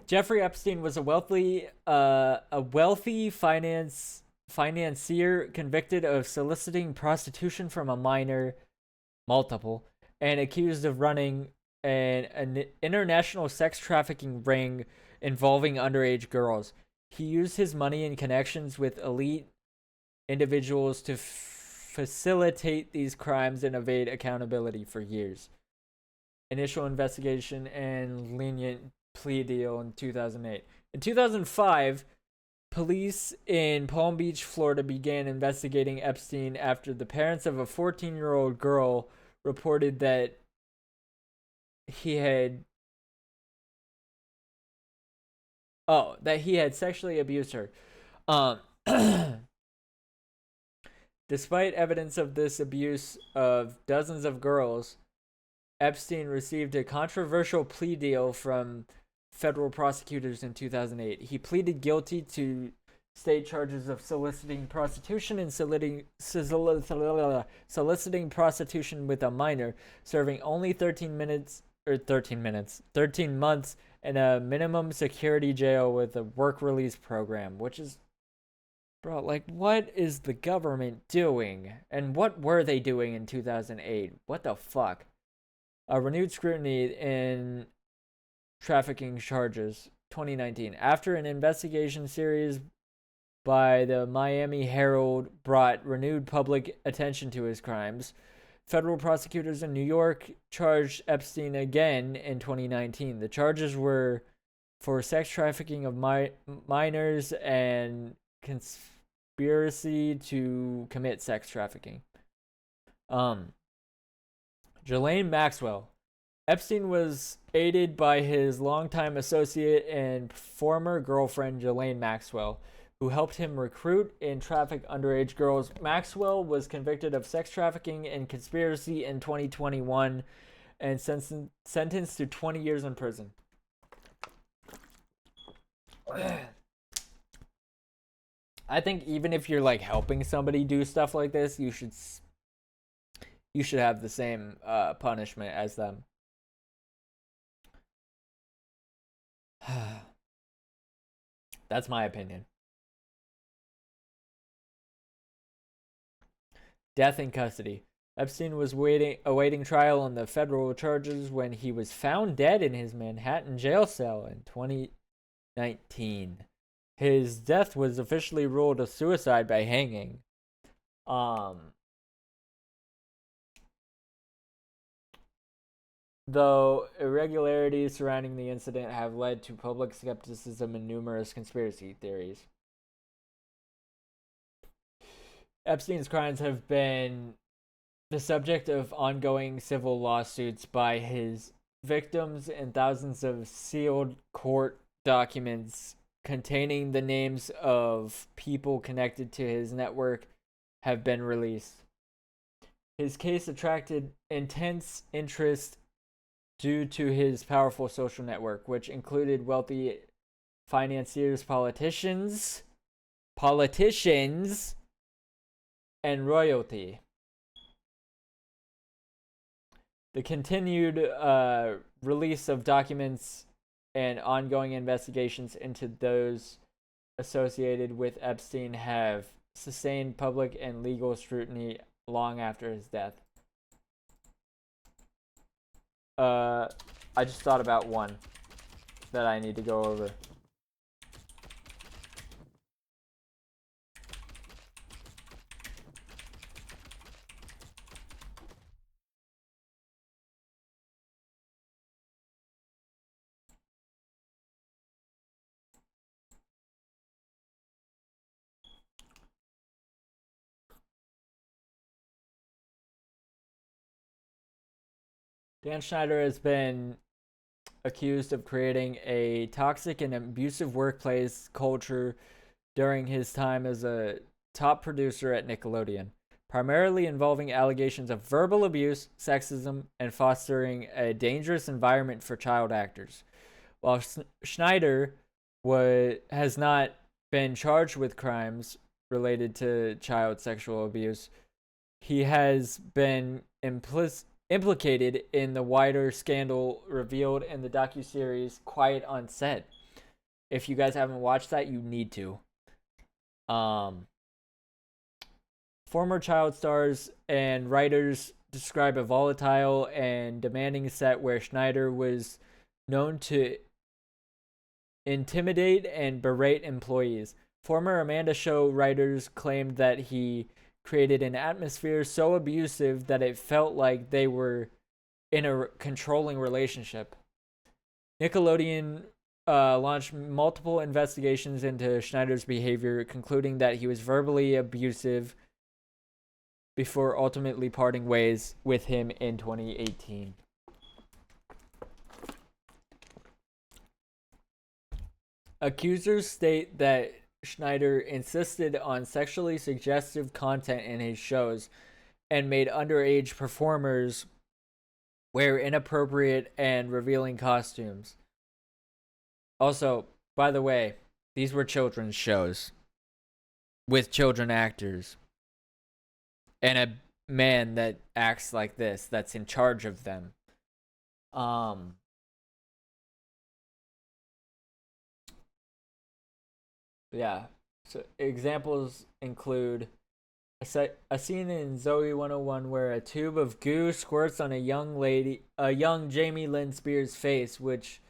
Jeffrey Epstein was a wealthy financier convicted of soliciting prostitution from a minor, multiple, and accused of running an international sex trafficking ring involving underage girls. He used his money and connections with elite individuals to facilitate these crimes and evade accountability for years. Initial investigation and lenient plea deal in 2008. In 2005, police in Palm Beach, Florida began investigating Epstein after the parents of a 14-year-old girl reported that he had sexually abused her. Um Despite evidence of this abuse of dozens of girls, Epstein received a controversial plea deal from federal prosecutors in 2008. He pleaded guilty to state charges of soliciting prostitution and soliciting prostitution with a minor, serving only 13 months in a minimum security jail with a work release program, which is, bro, like, what is the government doing? And what were they doing in 2008? What the fuck? A renewed scrutiny in trafficking charges, 2019. After an investigation series by the Miami Herald brought renewed public attention to his crimes, federal prosecutors in New York charged Epstein again in 2019. The charges were for sex trafficking of minors and conspiracy to commit sex trafficking. Ghislaine Maxwell. Epstein was aided by his longtime associate and former girlfriend, Ghislaine Maxwell, who helped him recruit and traffic underage girls. Maxwell was convicted of sex trafficking and conspiracy in 2021 and sentenced to 20 years in prison. I think even if you're like helping somebody do stuff like this, you should have the same punishment as them. That's my opinion. Death in custody. Epstein was awaiting trial on the federal charges when he was found dead in his Manhattan jail cell in 2019. His death was officially ruled a suicide by hanging. Though irregularities surrounding the incident have led to public skepticism and numerous conspiracy theories. Epstein's crimes have been the subject of ongoing civil lawsuits by his victims, and thousands of sealed court documents containing the names of people connected to his network have been released. His case attracted intense interest due to his powerful social network, which included wealthy financiers, politicians, and royalty. The continued release of documents and ongoing investigations into those associated with Epstein have sustained public and legal scrutiny long after his death. I just thought about one that I need to go over. Dan Schneider has been accused of creating a toxic and abusive workplace culture during his time as a top producer at Nickelodeon, primarily involving allegations of verbal abuse, sexism, and fostering a dangerous environment for child actors. While Schneider has not been charged with crimes related to child sexual abuse, he has been implicated in the wider scandal revealed in the docuseries Quiet on Set. If you guys haven't watched that, you need to. Former child stars and writers describe a volatile and demanding set where Schneider was known to intimidate and berate employees. Former Amanda Show writers claimed that he created an atmosphere so abusive that it felt like they were in a controlling relationship. Nickelodeon launched multiple investigations into Schneider's behavior, concluding that he was verbally abusive before ultimately parting ways with him in 2018. Accusers state that Schneider insisted on sexually suggestive content in his shows and made underage performers wear inappropriate and revealing costumes. Also, by the way, these were children's shows with children actors and a man that acts like this, that's in charge of them. Yeah. So examples include a scene in Zoe 101 where a tube of goo squirts on a young Jamie Lynn Spears face, which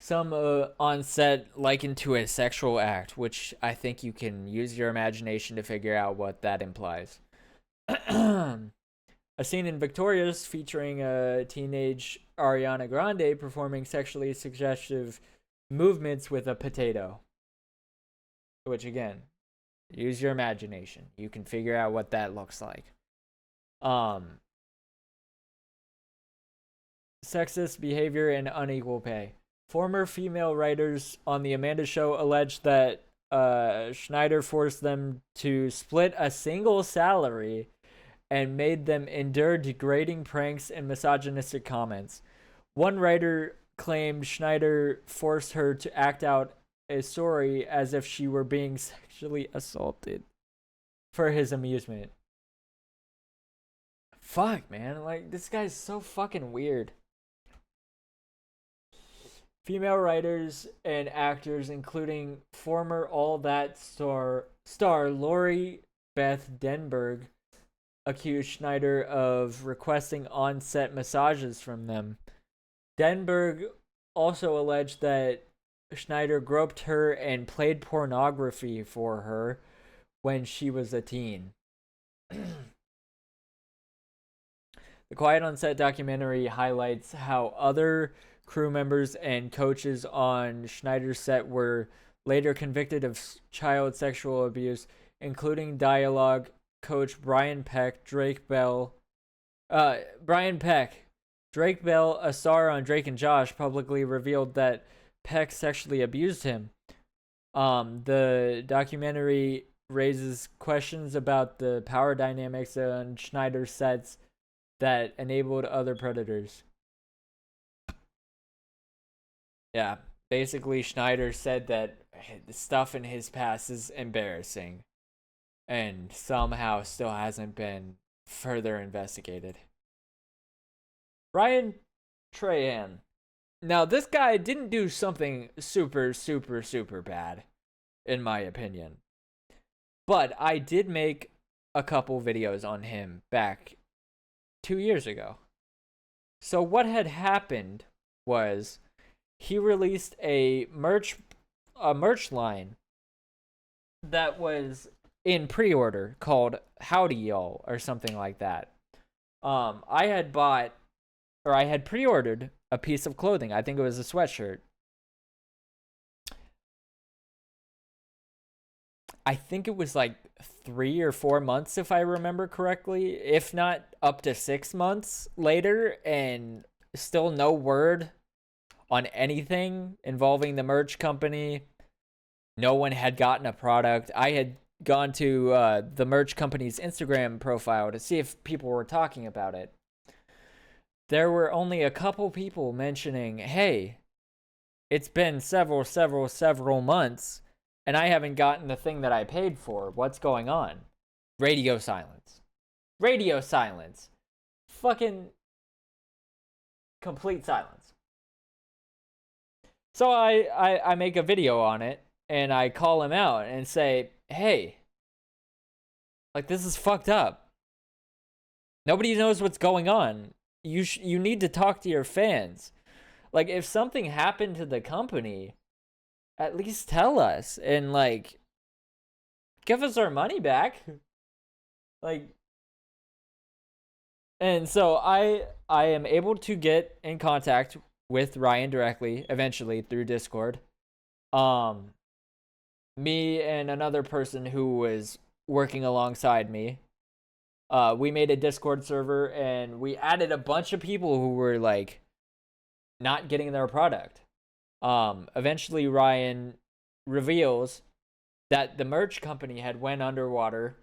some on set likened to a sexual act, which I think you can use your imagination to figure out what that implies. A scene in Victorious featuring a teenage Ariana Grande performing sexually suggestive movements with a potato. Which, again, use your imagination. You can figure out what that looks like. Sexist behavior and unequal pay. Former female writers on The Amanda Show alleged that Schneider forced them to split a single salary and made them endure degrading pranks and misogynistic comments. One writer claimed Schneider forced her to act out a story as if she were being sexually assaulted for his amusement. Fuck, man. Like, this guy's so fucking weird. Female writers and actors, including former All That star Lori Beth Denberg, accused Schneider of requesting on-set massages from them. Denberg also alleged that Schneider groped her and played pornography for her when she was a teen. The Quiet on Set documentary highlights how other crew members and coaches on Schneider's set were later convicted of child sexual abuse, including dialogue coach Brian Peck, Drake Bell, a star on Drake and Josh, publicly revealed that Peck sexually abused him. The documentary raises questions about the power dynamics on Schneider's sets that enabled other predators. Yeah, basically Schneider said that the stuff in his past is embarrassing and somehow still hasn't been further investigated. Ryan Trahan. Now, this guy didn't do something super, super, super bad, in my opinion. But I did make a couple videos on him back 2 years ago. So what had happened was he released a merch line that was in pre-order called Howdy Y'all or something like that. I had pre-ordered a piece of clothing. I think it was a sweatshirt. I think it was like 3 or 4 months, if I remember correctly, if not up to 6 months later, and still no word on anything involving the merch company. No one had gotten a product. I had gone to the merch company's Instagram profile to see if people were talking about it. There were only a couple people mentioning, hey, it's been several months, and I haven't gotten the thing that I paid for. What's going on? Radio silence. Radio silence. Fucking complete silence. So I make a video on it, and I call him out and say, hey, like, this is fucked up. Nobody knows what's going on. You need to talk to your fans. Like, if something happened to the company, at least tell us and like give us our money back. Like, and so I am able to get in contact with Ryan directly eventually through Discord. Me and another person who was working alongside me, we made a Discord server and we added a bunch of people who were like not getting their product. Eventually Ryan reveals that the merch company had went underwater.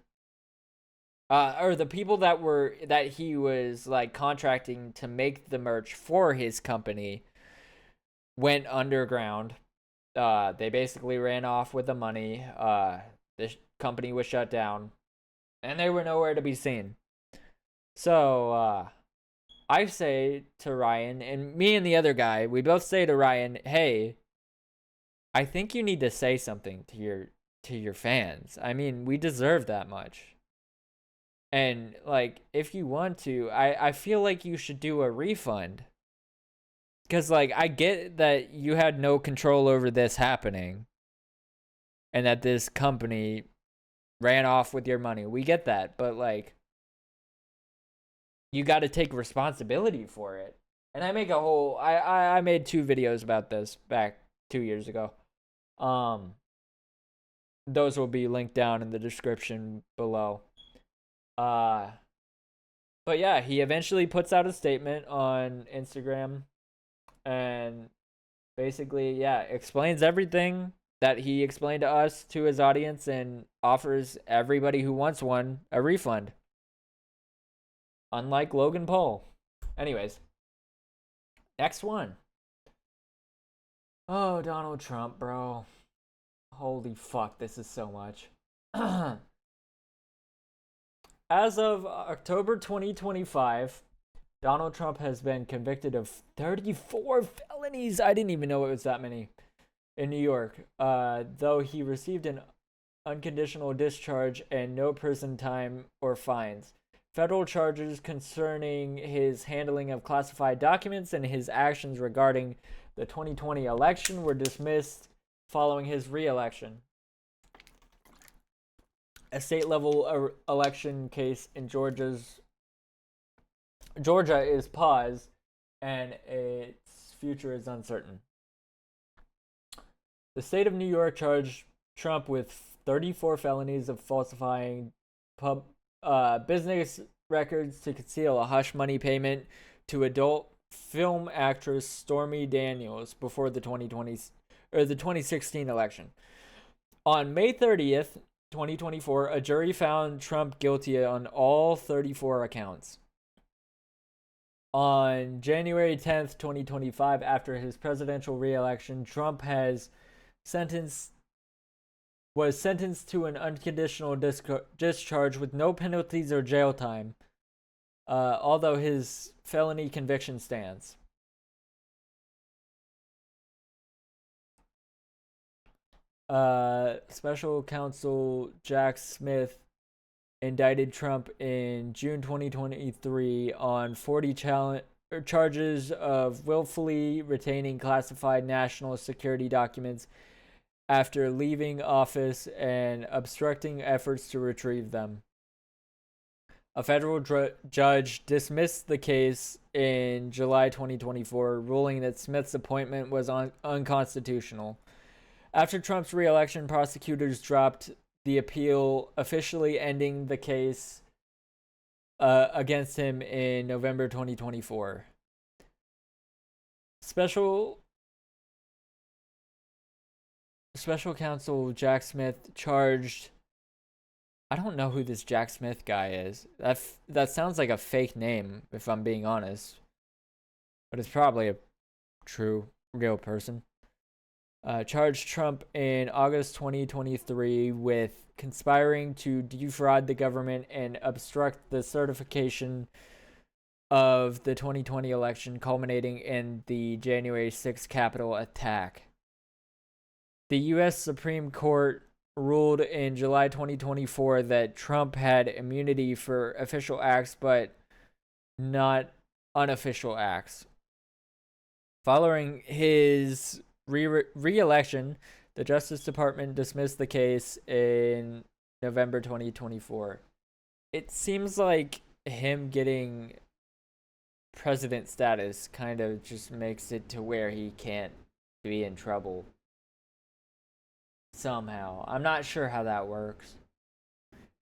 Or the people that he was like contracting to make the merch for his company went underground. They basically ran off with the money. The company was shut down, and they were nowhere to be seen. So I say to Ryan, and me and the other guy, we both say to Ryan, "Hey, I think you need to say something to your fans. I mean, we deserve that much." And like, if you want to, I feel like you should do a refund. Because like, I get that you had no control over this happening, and that this company ran off with your money. We get that, but like, you got to take responsibility for it. And I make a whole I made 2 videos about this back 2 years ago. Those will be linked down in the description below. But yeah, he eventually puts out a statement on Instagram and basically, yeah, explains everything that he explained to us to his audience and offers everybody who wants one a refund. Unlike Logan Paul. Anyways, next one. Oh, Donald Trump, bro. Holy fuck, this is so much. As of October 2025, Donald Trump has been convicted of 34 felonies. I didn't even know it was that many in New York. Though he received an unconditional discharge and no prison time or fines. Federal charges concerning his handling of classified documents and his actions regarding the 2020 election were dismissed following his re-election. A state-level election case in Georgia is paused, and its future is uncertain. The state of New York charged Trump with 34 felonies of falsifying business records to conceal a hush money payment to adult film actress Stormy Daniels before the 2016 election. On May 30th, 2024, a jury found Trump guilty on all 34 accounts. On January 10th, 2025, after his presidential re-election, Trump was sentenced to an unconditional discharge with no penalties or jail time, although his felony conviction stands. Special counsel Jack Smith indicted Trump in June 2023 on 40 charges of willfully retaining classified national security documents after leaving office and obstructing efforts to retrieve them. A federal judge dismissed the case in July 2024, ruling that Smith's appointment was unconstitutional. After Trump's re-election, prosecutors dropped the appeal, officially ending the case against him in November 2024. Special counsel Jack Smith charged... I don't know who this Jack Smith guy is. That sounds like a fake name, if I'm being honest. But it's probably a true, real person. Charged Trump in August 2023 with conspiring to defraud the government and obstruct the certification of the 2020 election, culminating in the January 6th Capitol attack. The U.S. Supreme Court ruled in July 2024 that Trump had immunity for official acts, but not unofficial acts. Following his re-election, the Justice Department dismissed the case in November 2024. It seems like him getting president status kind of just makes it to where he can't be in trouble somehow. I'm not sure how that works.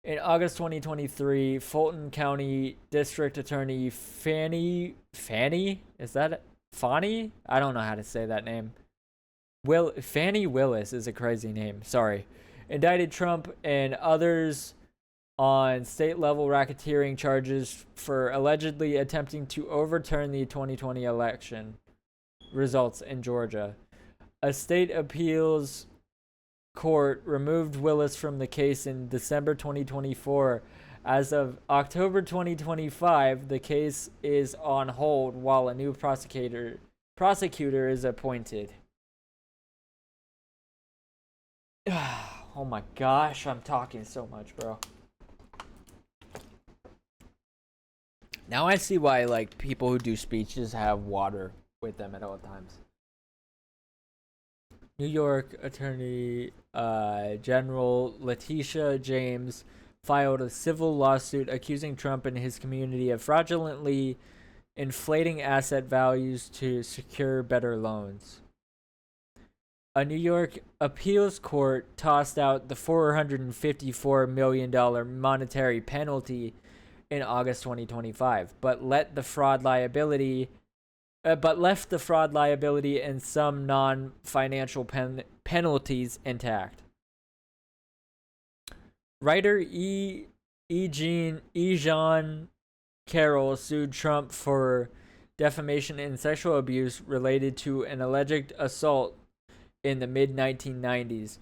In August 2023, Fulton County District Attorney Fani, is that Fani? I don't know how to say that name. Fani Willis is a crazy name. Sorry. Indicted Trump and others on state-level racketeering charges for allegedly attempting to overturn the 2020 election results in Georgia. A state appeals court removed Willis from the case in December 2024. As of October 2025, the case is on hold while a new prosecutor is appointed. Oh my gosh, I'm talking so much, bro. Now I see why, like, people who do speeches have water with them at all times. New York Attorney General Letitia James filed a civil lawsuit accusing Trump and his community of fraudulently inflating asset values to secure better loans. A New York appeals court tossed out the $454 million monetary penalty in August 2025, but left the fraud liability and some non-financial penalties intact. Writer E. Jean Carroll sued Trump for defamation and sexual abuse related to an alleged assault in the mid-1990s.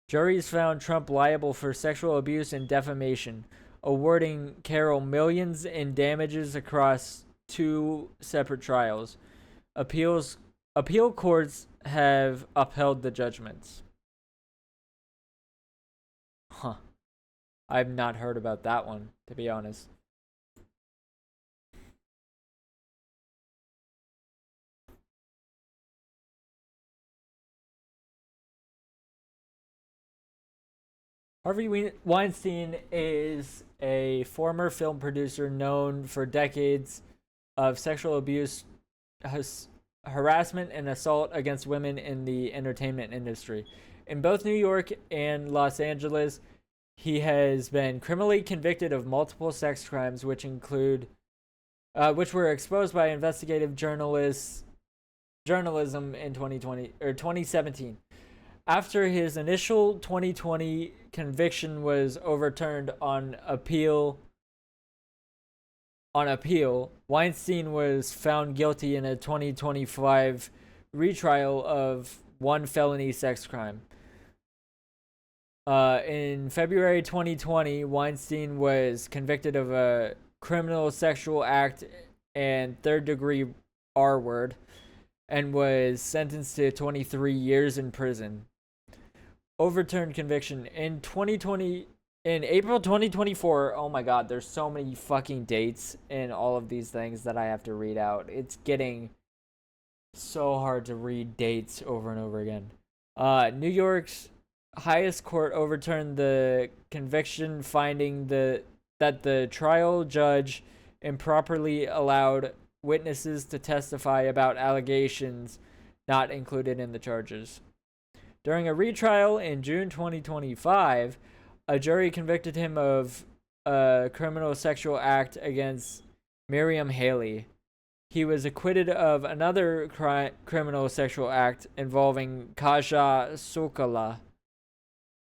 Juries found Trump liable for sexual abuse and defamation, awarding Carroll millions in damages across two separate trials. Appeal courts have upheld the judgments. Huh. I've not heard about that one, to be honest. Harvey Weinstein is a former film producer known for decades of sexual abuse, harassment, and assault against women in the entertainment industry. In both New York and Los Angeles, he has been criminally convicted of multiple sex crimes, which were exposed by investigative journalism in 2017. After his initial 2020 conviction was overturned on appeal, Weinstein was found guilty in a 2025 retrial of one felony sex crime. In February 2020, Weinstein was convicted of a criminal sexual act and third-degree R-word and was sentenced to 23 years in prison. Overturned conviction in April 2024. Oh my god, there's so many fucking dates in all of these things that I have to read out. It's getting so hard to read dates over and over again. New York's highest court overturned the conviction, finding that the trial judge improperly allowed witnesses to testify about allegations not included in the charges. During a retrial in June 2025, a jury convicted him of a criminal sexual act against Miriam Haley. He was acquitted of another criminal sexual act involving Kaja Sokala.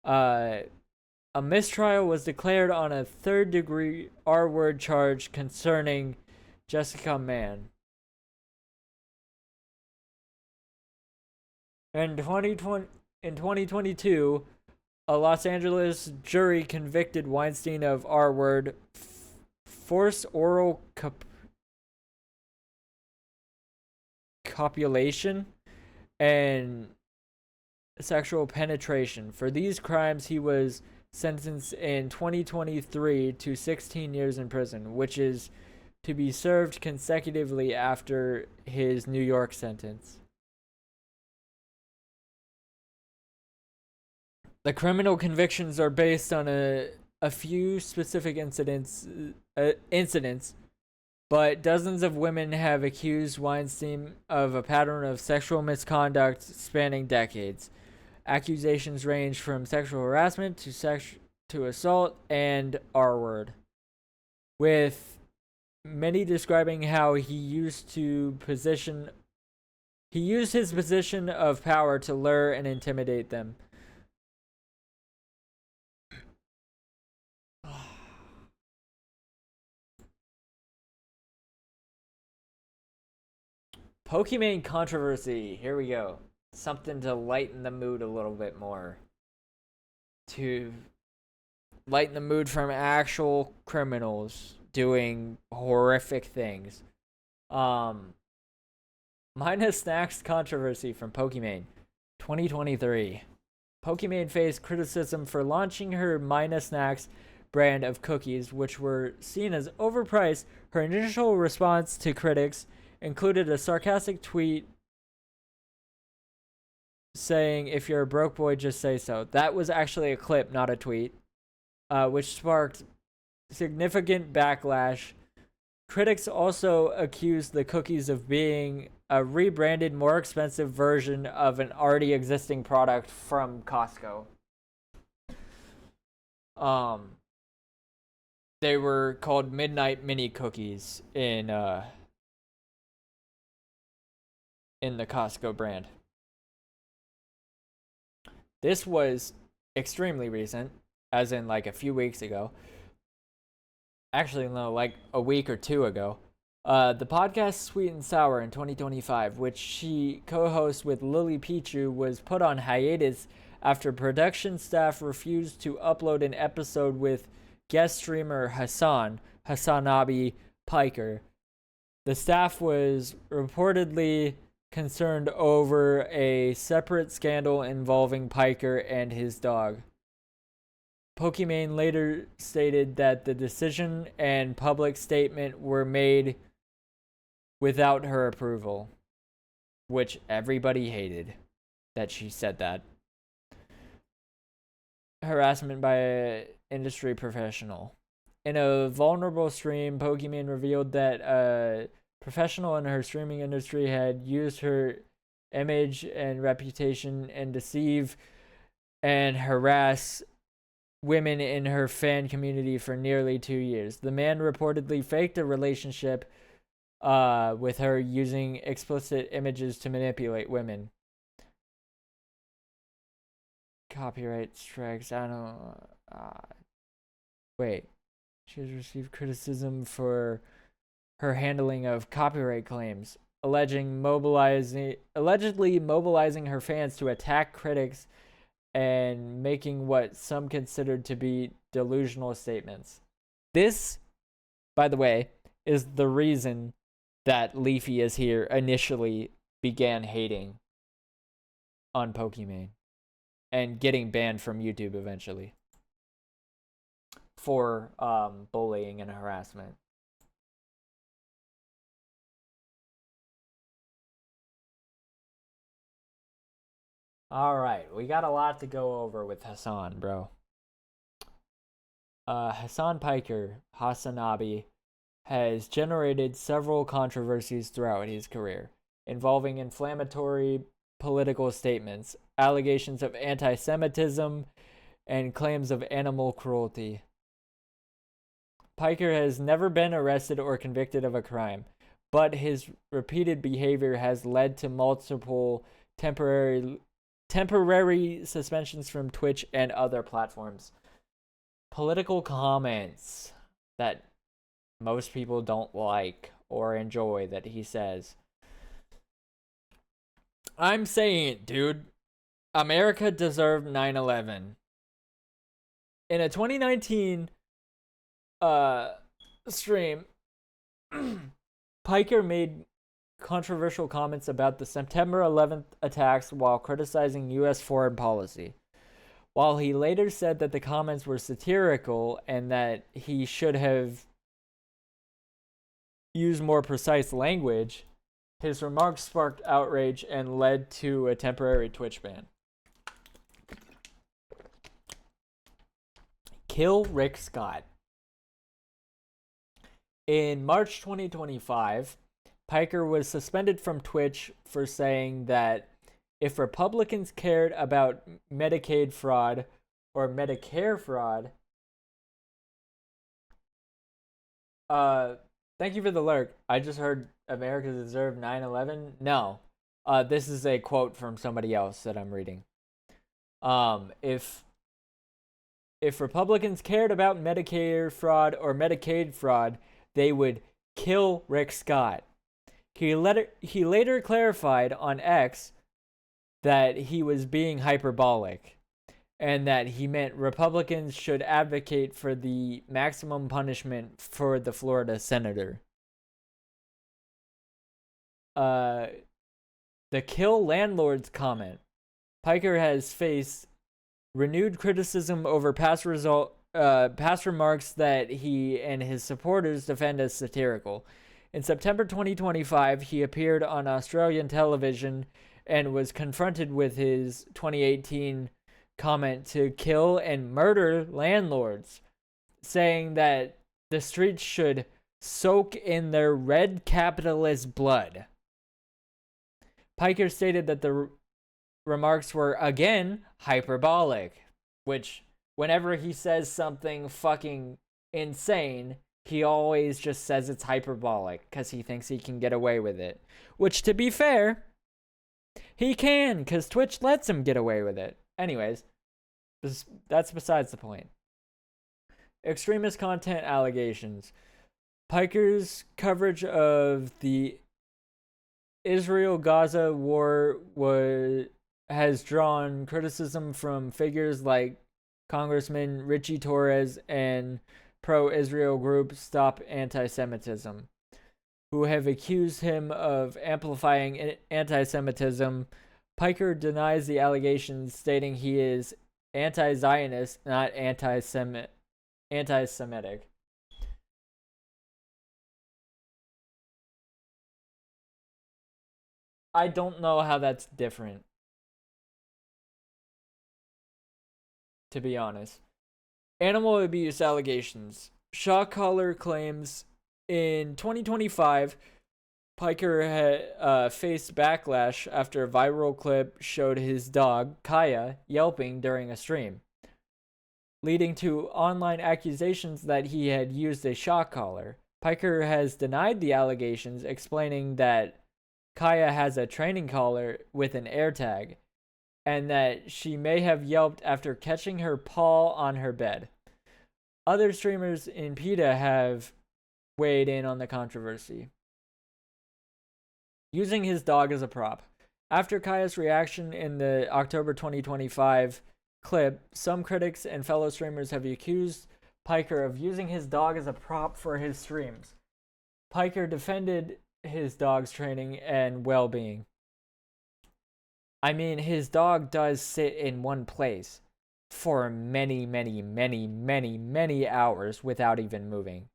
A mistrial was declared on a third-degree R-word charge concerning Jessica Mann. In 2022, a Los Angeles jury convicted Weinstein of R-word, forced oral copulation, and sexual penetration. For these crimes, he was sentenced in 2023 to 16 years in prison, which is to be served consecutively after his New York sentence. The criminal convictions are based on a few specific incidents, but dozens of women have accused Weinstein of a pattern of sexual misconduct spanning decades. Accusations range from sexual harassment to assault and R-word, with many describing how he used his position of power to lure and intimidate them. Pokimane controversy. Here we go. Something to lighten the mood a little bit more. To lighten the mood from actual criminals doing horrific things. Mina Snacks controversy from Pokimane 2023. Pokimane faced criticism for launching her Mina Snacks brand of cookies, which were seen as overpriced. Her initial response to critics included a sarcastic tweet saying, "If you're a broke boy, just say so." That was actually a clip, not a tweet, which sparked significant backlash. Critics also accused the cookies of being a rebranded, more expensive version of an already existing product from Costco. They were called Midnight Mini Cookies in the Costco brand. This was extremely recent, as in like a few weeks ago. Actually, no, like a week or two ago. The podcast Sweet and Sour in 2025, which she co-hosts with Lily Pichu, was put on hiatus after production staff refused to upload an episode with guest streamer Hassanabi Piker. The staff was reportedly concerned over a separate scandal involving Piker and his dog. Pokimane later stated that the decision and public statement were made without her approval, which everybody hated that she said that. Harassment by an industry professional. In a vulnerable stream, Pokimane revealed that a professional in her streaming industry had used her image and reputation and deceive and harass women in her fan community for nearly 2 years. The man reportedly faked a relationship with her using explicit images to manipulate women. Copyright strikes. I don't wait. She has received criticism for her handling of copyright claims, allegedly mobilizing her fans to attack critics and making what some considered to be delusional statements. This, by the way, is the reason that Leafy is here initially began hating on Pokimane and getting banned from YouTube eventually for bullying and harassment. All right, we got a lot to go over with Hassan, bro. Hassan Piker, Hassanabi, has generated several controversies throughout his career, involving inflammatory political statements, allegations of anti-Semitism, and claims of animal cruelty. Piker has never been arrested or convicted of a crime, but his repeated behavior has led to multiple temporary suspensions from Twitch and other platforms. Political comments that most people don't like or enjoy that he says. I'm saying it, dude. America deserved 9/11. In a 2019 stream, Piker made controversial comments about the September 11th attacks while criticizing U.S. foreign policy. While he later said that the comments were satirical and that he should have use more precise language, his remarks sparked outrage and led to a temporary Twitch ban. Kill Rick Scott. In March 2025, Piker was suspended from Twitch for saying that if Republicans cared about Medicaid fraud or Medicare fraud, thank you for the lurk. I just heard America deserved 9/11. No, this is a quote from somebody else that I'm reading. If Republicans cared about Medicare fraud or Medicaid fraud, they would kill Rick Scott. He later clarified on X that he was being hyperbolic and that he meant Republicans should advocate for the maximum punishment for the Florida senator. The kill landlords comment. Piker has faced renewed criticism over past remarks that he and his supporters defend as satirical. In September 2025, he appeared on Australian television and was confronted with his 2018 comment to kill and murder landlords, saying that the streets should soak in their red capitalist blood. Piker stated that the remarks were, again, hyperbolic, which whenever he says something fucking insane, he always just says it's hyperbolic because he thinks he can get away with it. Which, to be fair, he can, because Twitch lets him get away with it. Anyways, that's besides the point. Extremist content allegations. Piker's coverage of the Israel-Gaza war has drawn criticism from figures like Congressman Richie Torres and pro-Israel group Stop Anti-Semitism, who have accused him of amplifying anti-Semitism. Piker denies the allegations, stating he is anti-Zionist, not anti-Semitic. I don't know how that's different, to be honest. Animal abuse allegations. Shock collar claims in 2025, Piker had faced backlash after a viral clip showed his dog, Kaya, yelping during a stream, leading to online accusations that he had used a shock collar. Piker has denied the allegations, explaining that Kaya has a training collar with an AirTag, and that she may have yelped after catching her paw on her bed. Other streamers in PETA have weighed in on the controversy. Using his dog as a prop. After Kaya's reaction in the October 2025 clip, some critics and fellow streamers have accused Piker of using his dog as a prop for his streams. Piker defended his dog's training and well-being. I mean, his dog does sit in one place for many, many, many, many, many hours without even moving.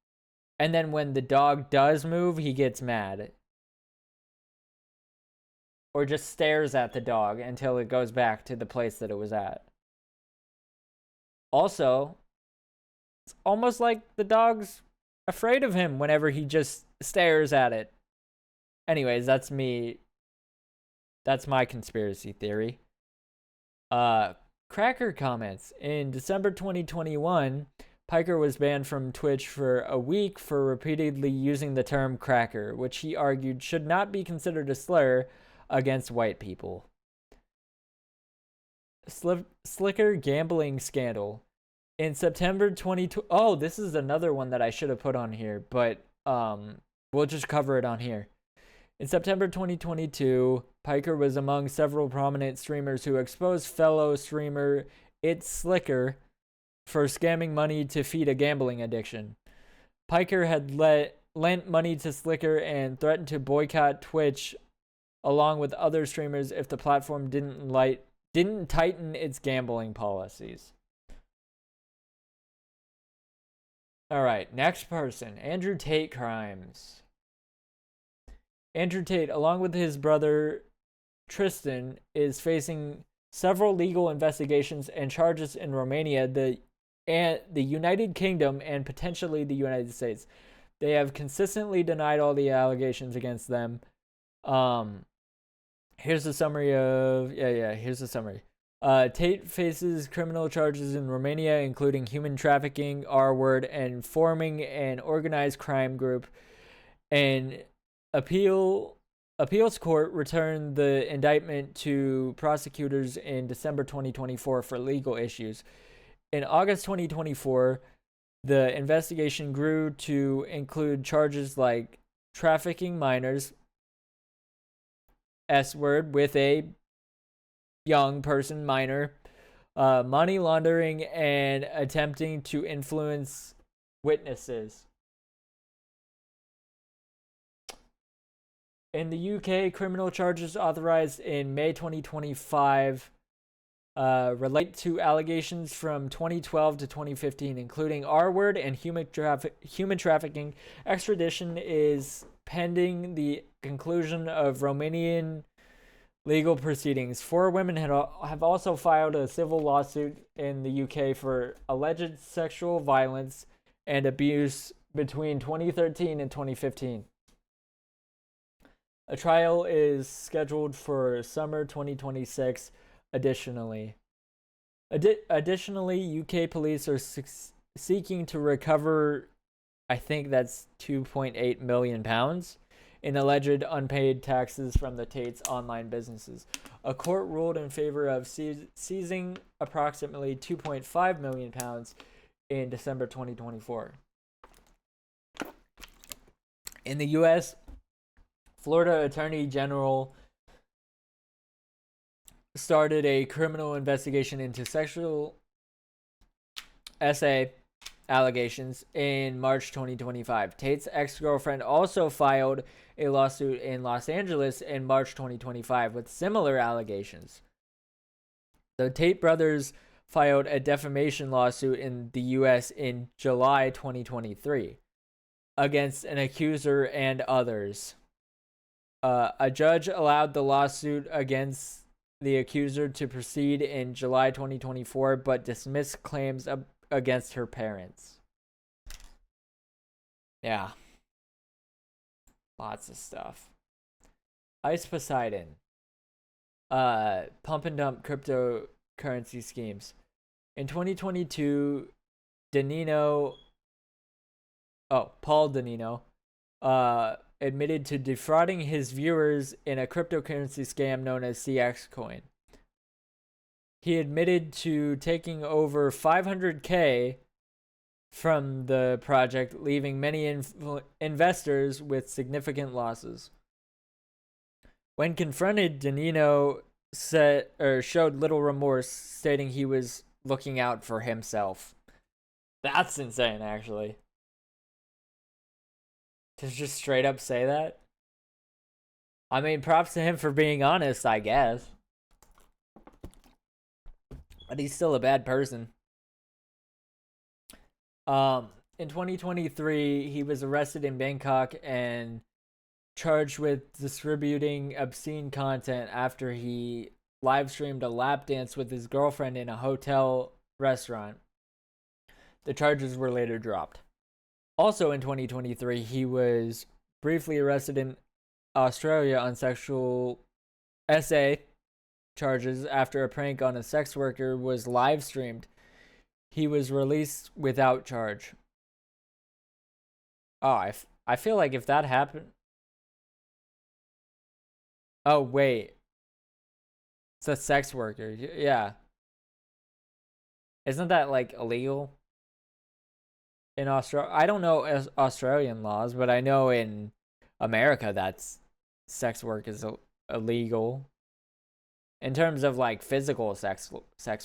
And then when the dog does move, he gets mad. Or just stares at the dog until it goes back to the place that it was at. Also, it's almost like the dog's afraid of him whenever he just stares at it. Anyways, that's me. That's my conspiracy theory. Cracker comments. In December 2021, Piker was banned from Twitch for a week for repeatedly using the term cracker, which he argued should not be considered a slur against white people. Slicker gambling scandal. In September 2020, oh, this is another one that I should have put on here, but we'll just cover it on here. In September 2022, Piker was among several prominent streamers who exposed fellow streamer It's Slicker for scamming money to feed a gambling addiction. Piker had lent money to Slicker and threatened to boycott Twitch along with other streamers if the platform didn't tighten its gambling policies. All right, next person, Andrew Tate crimes. Andrew Tate, along with his brother Tristan, is facing several legal investigations and charges in Romania, the United Kingdom, and potentially the United States. They have consistently denied all the allegations against them. Here's the summary of here's the summary. Tate faces criminal charges in Romania, including human trafficking, R-word, and forming an organized crime group. An appeals court returned the indictment to prosecutors in December 2024 for legal issues. In August 2024, the investigation grew to include charges like trafficking minors, S-word, with a young person, minor, money laundering, and attempting to influence witnesses. In the UK, criminal charges authorized in May 2025 relate to allegations from 2012 to 2015, including R-word and human trafficking. Extradition is pending the conclusion of Romanian legal proceedings. 4 women have also filed a civil lawsuit in the UK for alleged sexual violence and abuse between 2013 and 2015. A trial is scheduled for summer 2026. Additionally, UK police are seeking to recover, I think that's £2.8 million, in alleged unpaid taxes from the Tate's online businesses. A court ruled in favor of seizing approximately £2.5 million in December 2024. In the U.S., Florida Attorney General started a criminal investigation into sexual SA allegations in March 2025. Tate's ex-girlfriend also filed a lawsuit in Los Angeles in March 2025 with similar allegations. The Tate brothers filed a defamation lawsuit in the U.S. in July 2023 against an accuser and others. A judge allowed the lawsuit against the accuser to proceed in July 2024, but dismissed claims against her parents. Yeah. Lots of stuff. Ice Poseidon. Pump and dump cryptocurrency schemes. In 2022, Paul Danino, admitted to defrauding his viewers in a cryptocurrency scam known as CX Coin. He admitted to taking over $500K from the project, leaving many investors with significant losses. When confronted, Danino showed little remorse, stating he was looking out for himself. That's insane, actually. To just straight up say that. I mean, props to him for being honest, I guess. But he's still a bad person. In 2023, he was arrested in Bangkok and charged with distributing obscene content after he live streamed a lap dance with his girlfriend in a hotel restaurant. The charges were later dropped. Also in 2023, he was briefly arrested in Australia on sexual SA charges after a prank on a sex worker was live streamed. He was released without charge. Oh, I feel like if that happened... Oh, wait. It's a sex worker. Yeah. Isn't that, like, illegal? In Australia, I don't know Australian laws, but I know in America that's sex work is illegal. In terms of like physical sex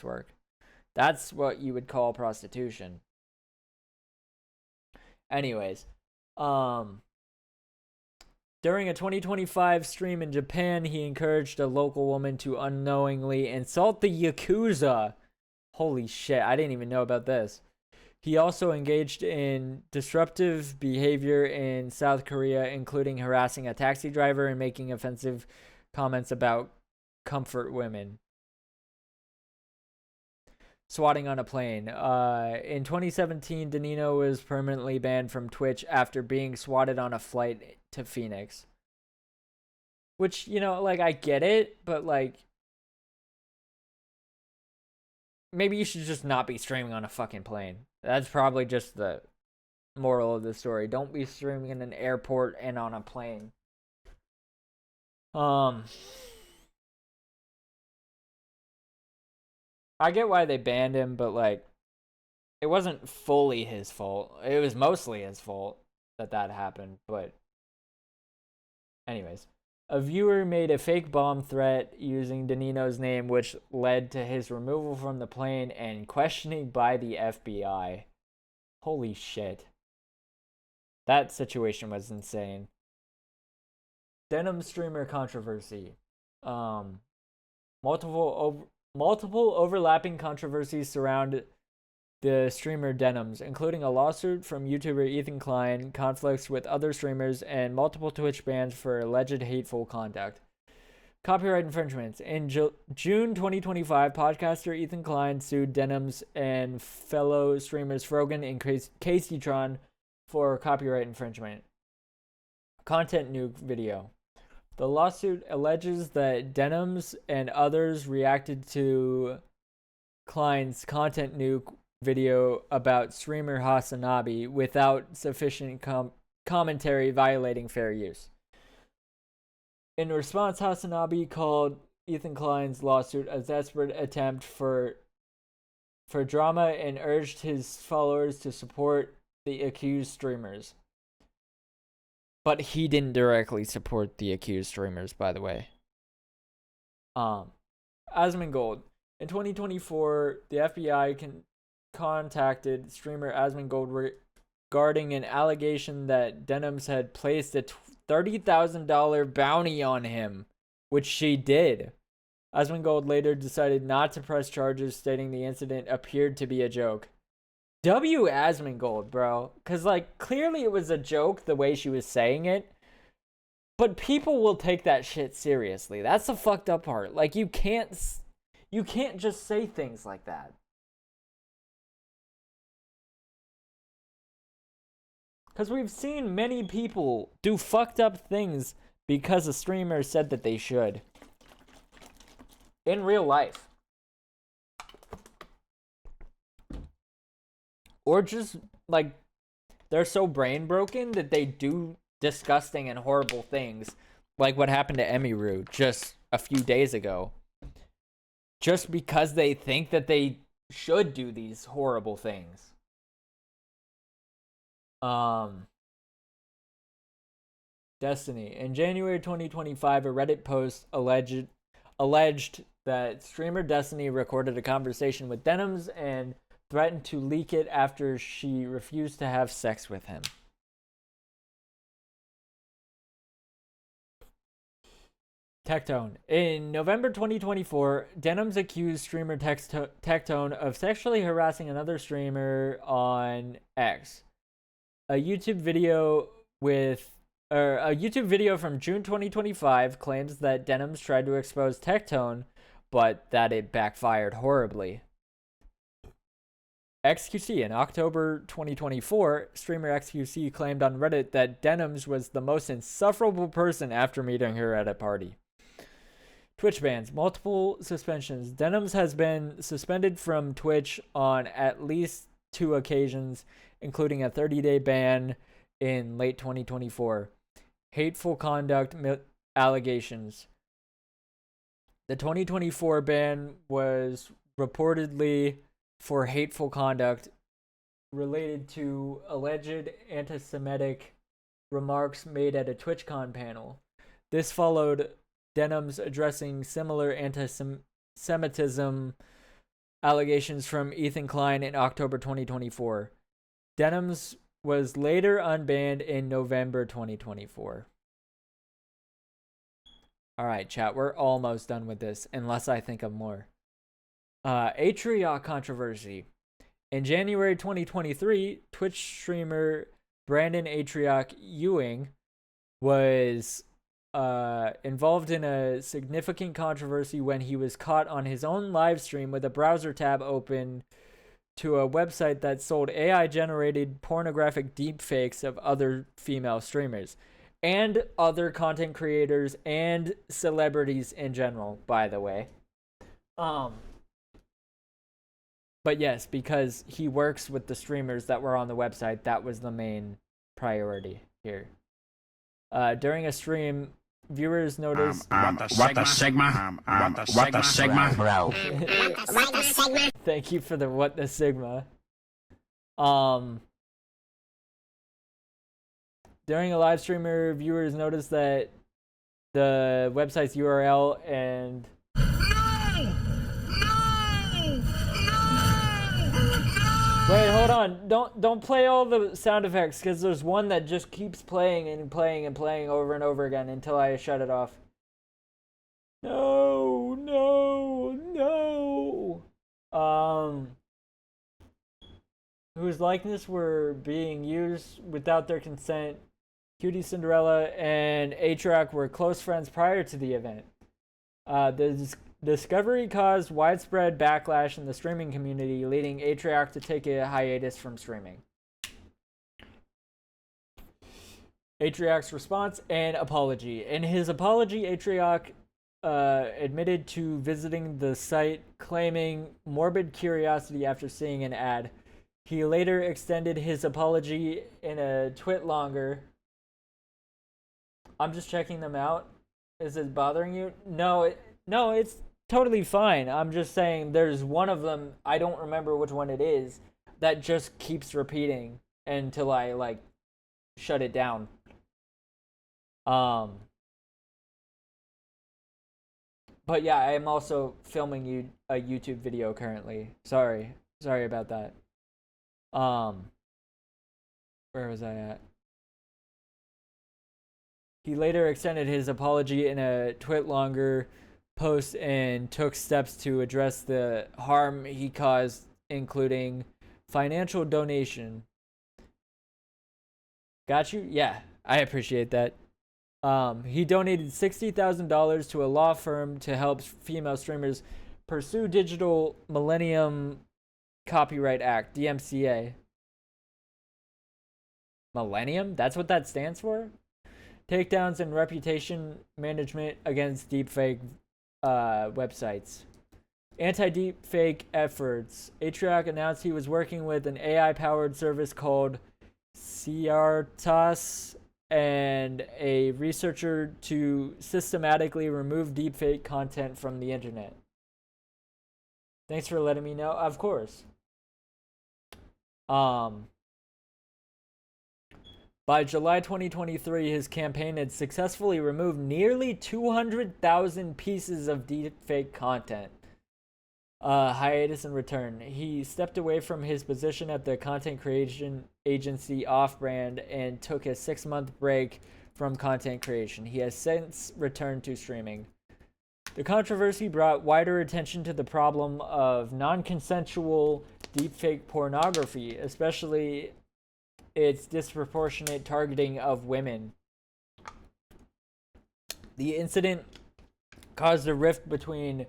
work, that's what you would call prostitution. Anyways, during a 2025 stream in Japan, he encouraged a local woman to unknowingly insult the Yakuza. Holy shit, I didn't even know about this. He also engaged in disruptive behavior in South Korea, including harassing a taxi driver and making offensive comments about comfort women. Swatting on a plane. In 2017, Danino was permanently banned from Twitch after being swatted on a flight to Phoenix. Which, like, I get it, but, like, maybe you should just not be streaming on a fucking plane. That's probably just the moral of the story. Don't be streaming in an airport and on a plane. I get why they banned him, but, like, it wasn't fully his fault. It was mostly his fault that happened, but anyways. A viewer made a fake bomb threat using Danino's name, which led to his removal from the plane and questioning by the FBI. Holy shit. That situation was insane. Denim streamer controversy. Multiple overlapping controversies surround the streamer Denims, including a lawsuit from YouTuber Ethan Klein, conflicts with other streamers, and multiple Twitch bans for alleged hateful conduct. Copyright infringements. In June 2025, podcaster Ethan Klein sued Denims and fellow streamers Frogan and Caseytron for copyright infringement. Content nuke video. The lawsuit alleges that Denims and others reacted to Klein's content nuke video about streamer Hasanabi without sufficient commentary, violating fair use. In response, Hasanabi called Ethan Klein's lawsuit a desperate attempt for drama and urged his followers to support the accused streamers. But he didn't directly support the accused streamers, by the way. Asmongold. In 2024, the FBI contacted streamer Asmongold regarding an allegation that Denims had placed a $30,000 bounty on him, which she did. Asmongold later decided not to press charges, stating the incident appeared to be a joke. W. Asmongold, bro. Because, like, clearly it was a joke the way she was saying it. But people will take that shit seriously. That's the fucked up part. Like, you can't just say things like that. Because we've seen many people do fucked up things because a streamer said that they should. In real life. Or just, like, they're so brain broken that they do disgusting and horrible things. Like what happened to Emiru just a few days ago. Just because they think that they should do these horrible things. Destiny. In January 2025, a Reddit post alleged that streamer Destiny recorded a conversation with Denims and threatened to leak it after she refused to have sex with him. Tectone. In November 2024, Denims accused streamer Tectone of sexually harassing another streamer on X. A YouTube video from June 2025 claims that Denims tried to expose Tectone, but that it backfired horribly. XQC. In October 2024, streamer XQC claimed on Reddit that Denims was the most insufferable person after meeting her at a party. Twitch bans. Multiple suspensions. Denims has been suspended from Twitch on at least 2 occasions, including a 30-day ban in late 2024. Hateful conduct allegations. The 2024 ban was reportedly for hateful conduct related to alleged anti-Semitic remarks made at a TwitchCon panel. This followed Denims addressing similar anti-Semitism allegations from Ethan Klein in October 2024. Denims was later unbanned in November 2024. Alright, chat, we're almost done with this, unless I think of more. Atrioc controversy. In January 2023, Twitch streamer Brandon Atriok Ewing was involved in a significant controversy when he was caught on his own live stream with a browser tab open to a website that sold AI-generated pornographic deepfakes of other female streamers and other content creators and celebrities in general, by the way. But yes, because he works with the streamers that were on the website, that was the main priority here. During a stream, viewers noticed... What the Sigma? What the Sigma? Bro. What the Sigma? Thank you for the what the Sigma. During a live streamer, viewers noticed that the website's URL and... Wait, hold on. Don't play all the sound effects, because there's one that just keeps playing and playing and playing over and over again until I shut it off. No, no, no. Whose likeness were being used without their consent. Cutie Cinderella and Atriok were close friends prior to the event. The discovery caused widespread backlash in the streaming community, leading Atriok to take a hiatus from streaming. Atriok's response and apology. In his apology, Atriok admitted to visiting the site, claiming morbid curiosity after seeing an ad. He later extended his apology in a tweet longer. I'm just checking them out. Is it bothering you? No, it's totally fine. I'm just saying there's one of them, I don't remember which one it is, that just keeps repeating until I shut it down. But yeah, I am also filming you a YouTube video currently. Sorry about that. Where was I at? He later extended his apology in a tweet longer post and took steps to address the harm he caused, including financial donation. Got you? Yeah, I appreciate that. He donated $60,000 to a law firm to help female streamers pursue Digital Millennium Copyright Act, DMCA. Millennium? That's what that stands for? Takedowns and reputation management against deepfake websites. Anti-deepfake efforts. Atriok announced he was working with an AI-powered service called Ciartas and a researcher to systematically remove deepfake content from the internet. Thanks for letting me know. Of course. By July 2023, his campaign had successfully removed nearly 200,000 pieces of deepfake content. Hiatus and return. He stepped away from his position at the content creation agency Off-Brand and took a 6-month break from content creation. He has since returned to streaming. The controversy brought wider attention to the problem of non-consensual deepfake pornography, especially its disproportionate targeting of women. The incident caused a rift between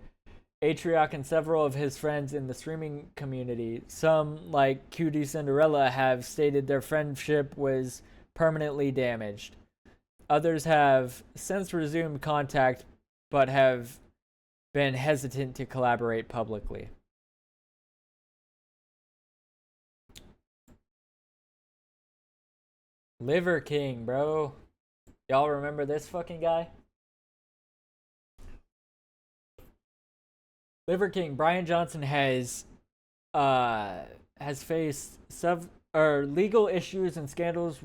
Atriok and several of his friends in the streaming community. Some, like Cutie Cinderella, have stated their friendship was permanently damaged. Others have since resumed contact, but have been hesitant to collaborate publicly. Liver King, bro. Y'all remember this fucking guy? Liver King, Brian Johnson has faced legal issues and scandals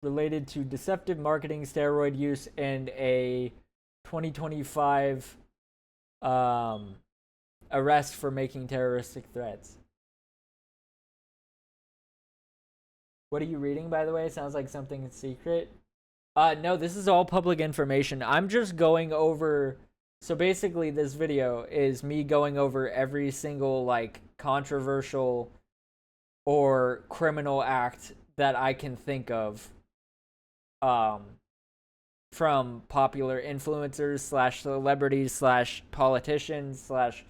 related to deceptive marketing, steroid use, and a 2025 arrest for making terroristic threats. What are you reading, by the way? Sounds like something secret. No, this is all public information. I'm just going over... So basically, this video is me going over every single, controversial or criminal act that I can think of from popular influencers slash celebrities slash politicians slash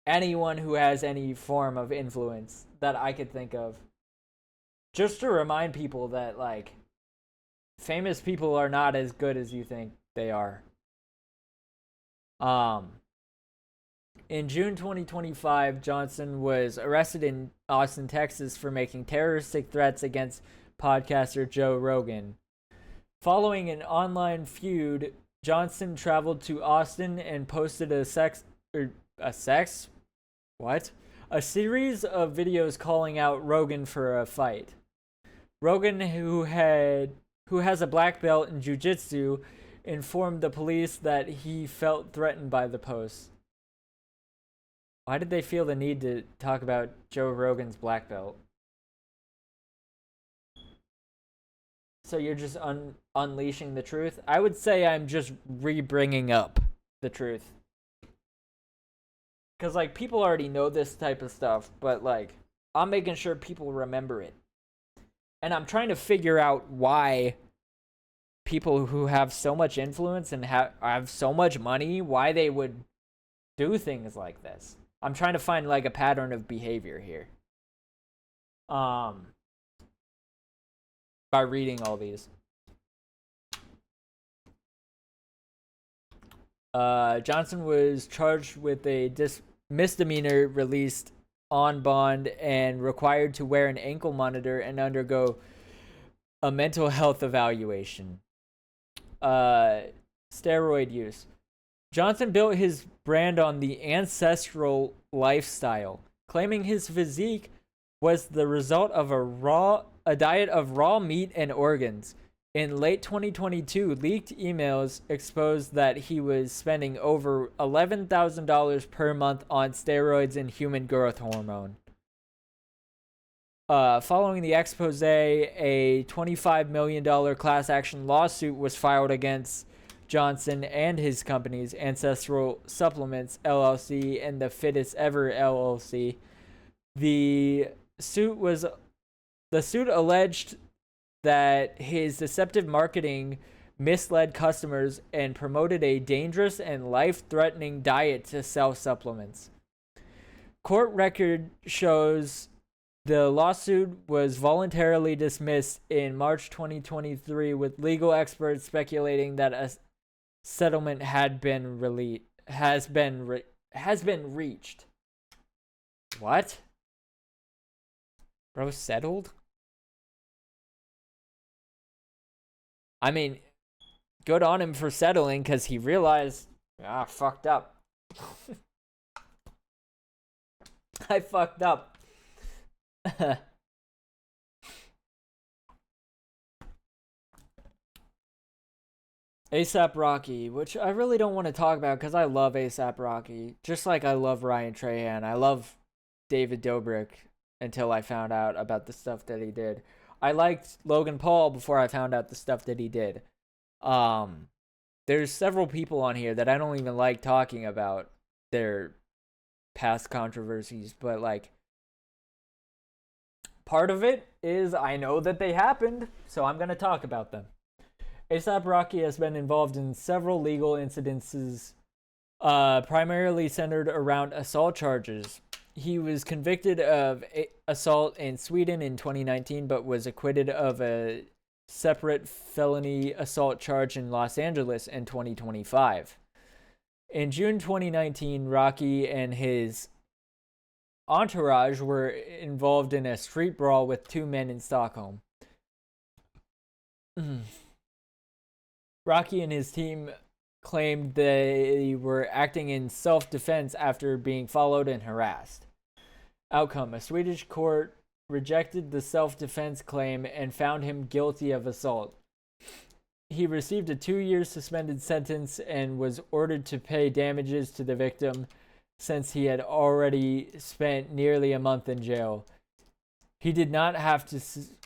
anyone who has any form of influence that I could think of. Just to remind people that, like, famous people are not as good as you think they are. In June 2025, Johnson was arrested in Austin, Texas for making terroristic threats against podcaster Joe Rogan. Following an online feud, Johnson traveled to Austin and posted a series of videos calling out Rogan for a fight. Rogan, who has a black belt in jiu-jitsu, informed the police that he felt threatened by the post. Why did they feel the need to talk about Joe Rogan's black belt? So you're just unleashing the truth? I would say I'm just re-bringing up the truth. Because, like, people already know this type of stuff, but, like, I'm making sure people remember it. And I'm trying to figure out why people who have so much influence and have so much money, why they would do things like this. I'm trying to find, like, a pattern of behavior here. By reading all these. Johnson was charged with a misdemeanor, released on bond, and required to wear an ankle monitor and undergo a mental health evaluation. Steroid use. Johnson built his brand on the ancestral lifestyle, claiming his physique was the result of a diet of raw meat and organs. In late 2022, leaked emails exposed that he was spending over $11,000 per month on steroids and human growth hormone. Following the expose, a $25 million class action lawsuit was filed against Johnson and his companies, Ancestral Supplements LLC and the Fittest Ever LLC. The suit alleged that his deceptive marketing misled customers and promoted a dangerous and life-threatening diet to sell supplements. Court record shows the lawsuit was voluntarily dismissed in March 2023, with legal experts speculating that a settlement has been reached. What? Bro settled? I mean, good on him for settling, because he realized, fucked up. I fucked up. A$AP Rocky, which I really don't want to talk about because I love A$AP Rocky. Just like I love Ryan Trahan. I love David Dobrik until I found out about the stuff that he did. I liked Logan Paul before I found out the stuff that he did. There's several people on here that I don't even like talking about their past controversies, but, like, part of it is I know that they happened, so I'm going to talk about them. A$AP Rocky has been involved in several legal incidences, primarily centered around assault charges. He was convicted of assault in Sweden in 2019, but was acquitted of a separate felony assault charge in Los Angeles in 2025. In June 2019, Rocky and his entourage were involved in a street brawl with two men in Stockholm. Rocky and his team claimed they were acting in self-defense after being followed and harassed. Outcome: a Swedish court rejected the self-defense claim and found him guilty of assault. He received a 2-year suspended sentence and was ordered to pay damages to the victim, since he had already spent nearly a month in jail. He did not have to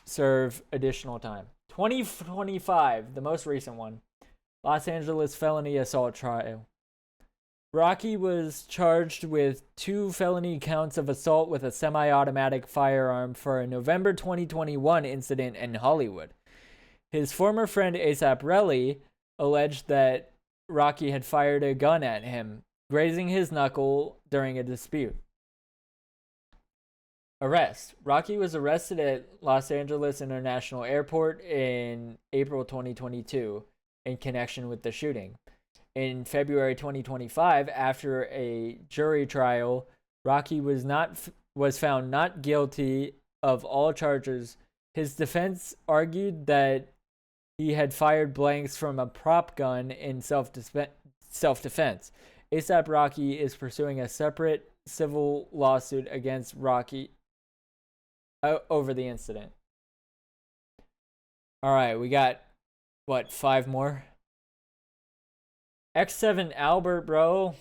serve additional time. 2025, the most recent one. Los Angeles felony assault trial. Rocky was charged with 2 felony counts of assault with a semi-automatic firearm for a November 2021 incident in Hollywood. His former friend A$AP Rocky alleged that Rocky had fired a gun at him, grazing his knuckle during a dispute. Arrest. Rocky was arrested at Los Angeles International Airport in April 2022 in connection with the shooting. In February 2025, after a jury trial, Rocky was found not guilty of all charges. His defense argued that he had fired blanks from a prop gun in self-defense. A$AP Rocky is pursuing a separate civil lawsuit against Rocky over the incident. All right, we got, 5 more? X7 Albert, bro.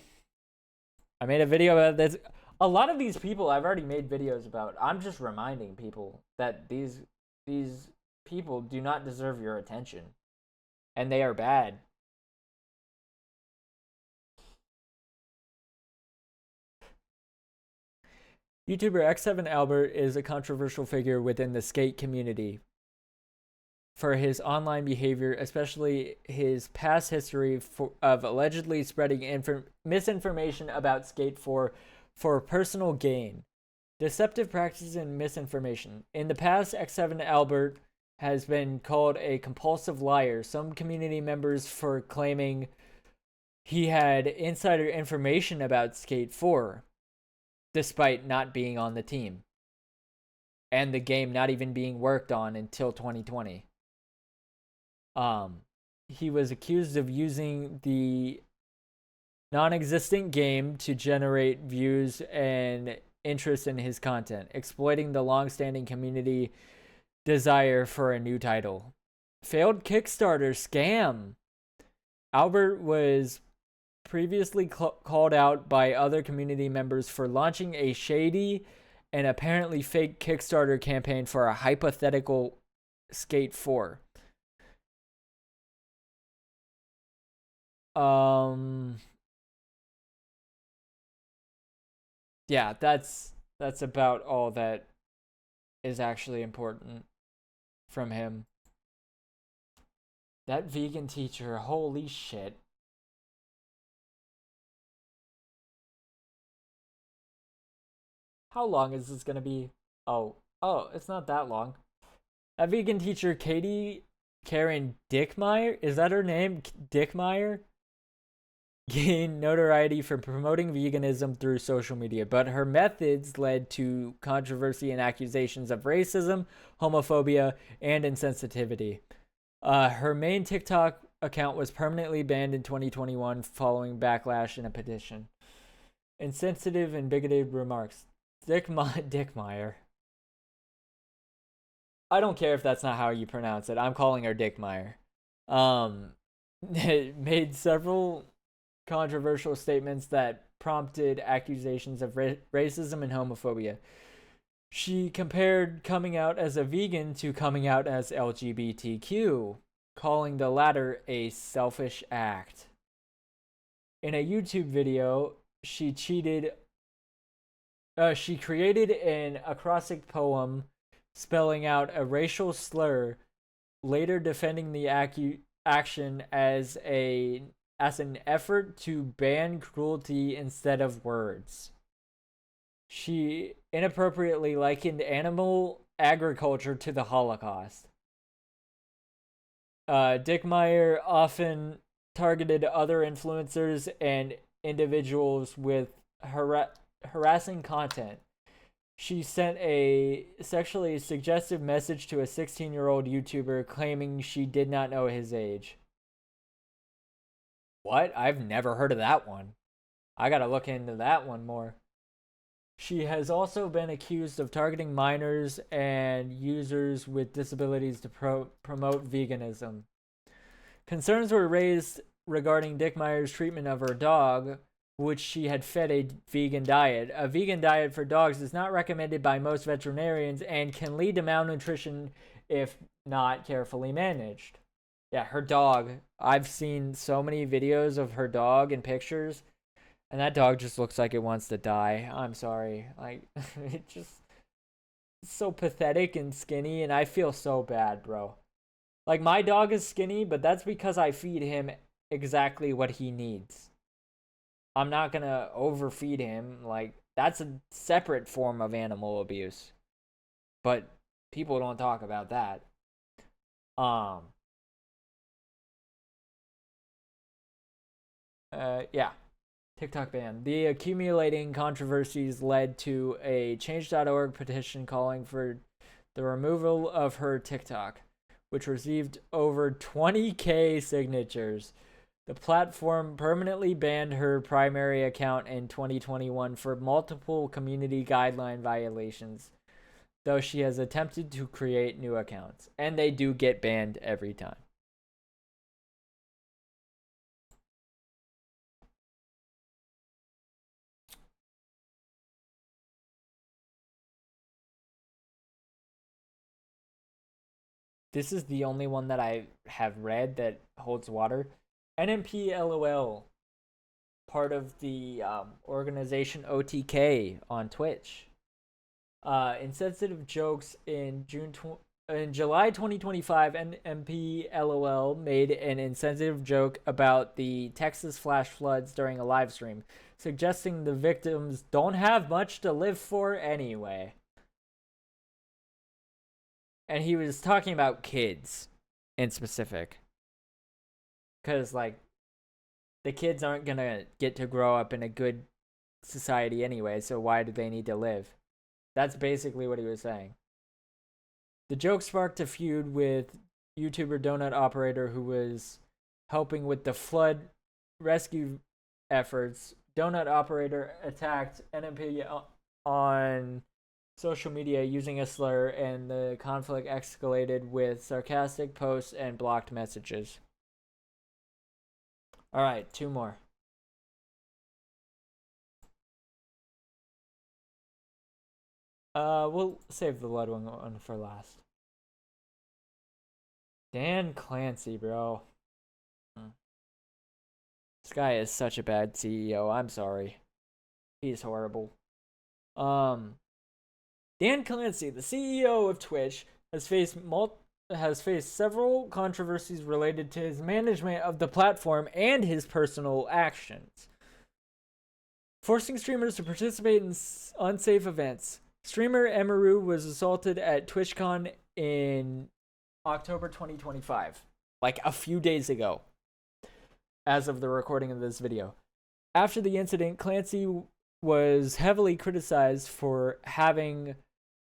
I made a video about this. A lot of these people I've already made videos about. I'm just reminding people that these people do not deserve your attention. And they are bad. YouTuber X7 Albert is a controversial figure within the skate community for his online behavior, especially his past history of allegedly spreading misinformation about Skate 4 for personal gain. Deceptive practices and misinformation. In the past, X7 Albert has been called a compulsive liar. Some community members for claiming he had insider information about Skate 4, despite not being on the team, and the game not even being worked on until 2020. He was accused of using the non-existent game to generate views and interest in his content, exploiting the long-standing community desire for a new title. Failed Kickstarter scam. Albert was previously called out by other community members for launching a shady and apparently fake Kickstarter campaign for a hypothetical Skate 4. Yeah, that's about all that is actually important from him. That vegan teacher, holy shit. How long is this gonna be? Oh, it's not that long. That vegan teacher, Katie Karen Dickmeyer, is that her name? Dickmeyer? Gained notoriety for promoting veganism through social media, but her methods led to controversy and accusations of racism, homophobia, and insensitivity. Her main TikTok account was permanently banned in 2021 following backlash in a petition. Insensitive and bigoted remarks. Dickmeyer. I don't care if that's not how you pronounce it. I'm calling her Dickmeyer. Made several controversial statements that prompted accusations of racism and homophobia. She compared coming out as a vegan to coming out as LGBTQ, calling the latter a selfish act. In a YouTube video, she created an acrostic poem spelling out a racial slur, later defending the action as an effort to ban cruelty instead of words. She inappropriately likened animal agriculture to the Holocaust. Dickmeyer often targeted other influencers and individuals with harassing content. She sent a sexually suggestive message to a 16-year-old YouTuber claiming she did not know his age. What? I've never heard of that one. I gotta look into that one more. She has also been accused of targeting minors and users with disabilities to promote veganism. Concerns were raised regarding Dickmeyer's treatment of her dog, which she had fed a vegan diet. A vegan diet for dogs is not recommended by most veterinarians and can lead to malnutrition if not carefully managed. Yeah, her dog. I've seen so many videos of her dog and pictures. And that dog just looks like it wants to die. I'm sorry. Like, it just it's so pathetic and skinny, and I feel so bad, bro. Like, my dog is skinny, but that's because I feed him exactly what he needs. I'm not gonna overfeed him. Like, that's a separate form of animal abuse. But people don't talk about that. Yeah. TikTok ban. The accumulating controversies led to a change.org petition calling for the removal of her TikTok, which received over 20K signatures. The platform permanently banned her primary account in 2021 for multiple community guideline violations, though she has attempted to create new accounts. And they do get banned every time. This is the only one that I have read that holds water. NMP LOL, part of the organization OTK on Twitch. Insensitive jokes in July 2025, NMP LOL made an insensitive joke about the Texas flash floods during a live stream, suggesting the victims don't have much to live for anyway. And he was talking about kids in specific. Because, like, the kids aren't going to get to grow up in a good society anyway, so why do they need to live? That's basically what he was saying. The joke sparked a feud with YouTuber Donut Operator, who was helping with the flood rescue efforts. Donut Operator attacked NMP on social media using a slur, and the conflict escalated with sarcastic posts and blocked messages. Alright, two more. We'll save the Ludwig one for last. Dan Clancy, bro. This guy is such a bad CEO. I'm sorry. He's horrible. Dan Clancy, the CEO of Twitch, has faced several controversies related to his management of the platform and his personal actions. Forcing streamers to participate in unsafe events. Streamer Emaru was assaulted at TwitchCon in October 2025, like a few days ago, as of the recording of this video. After the incident, Clancy was heavily criticized for having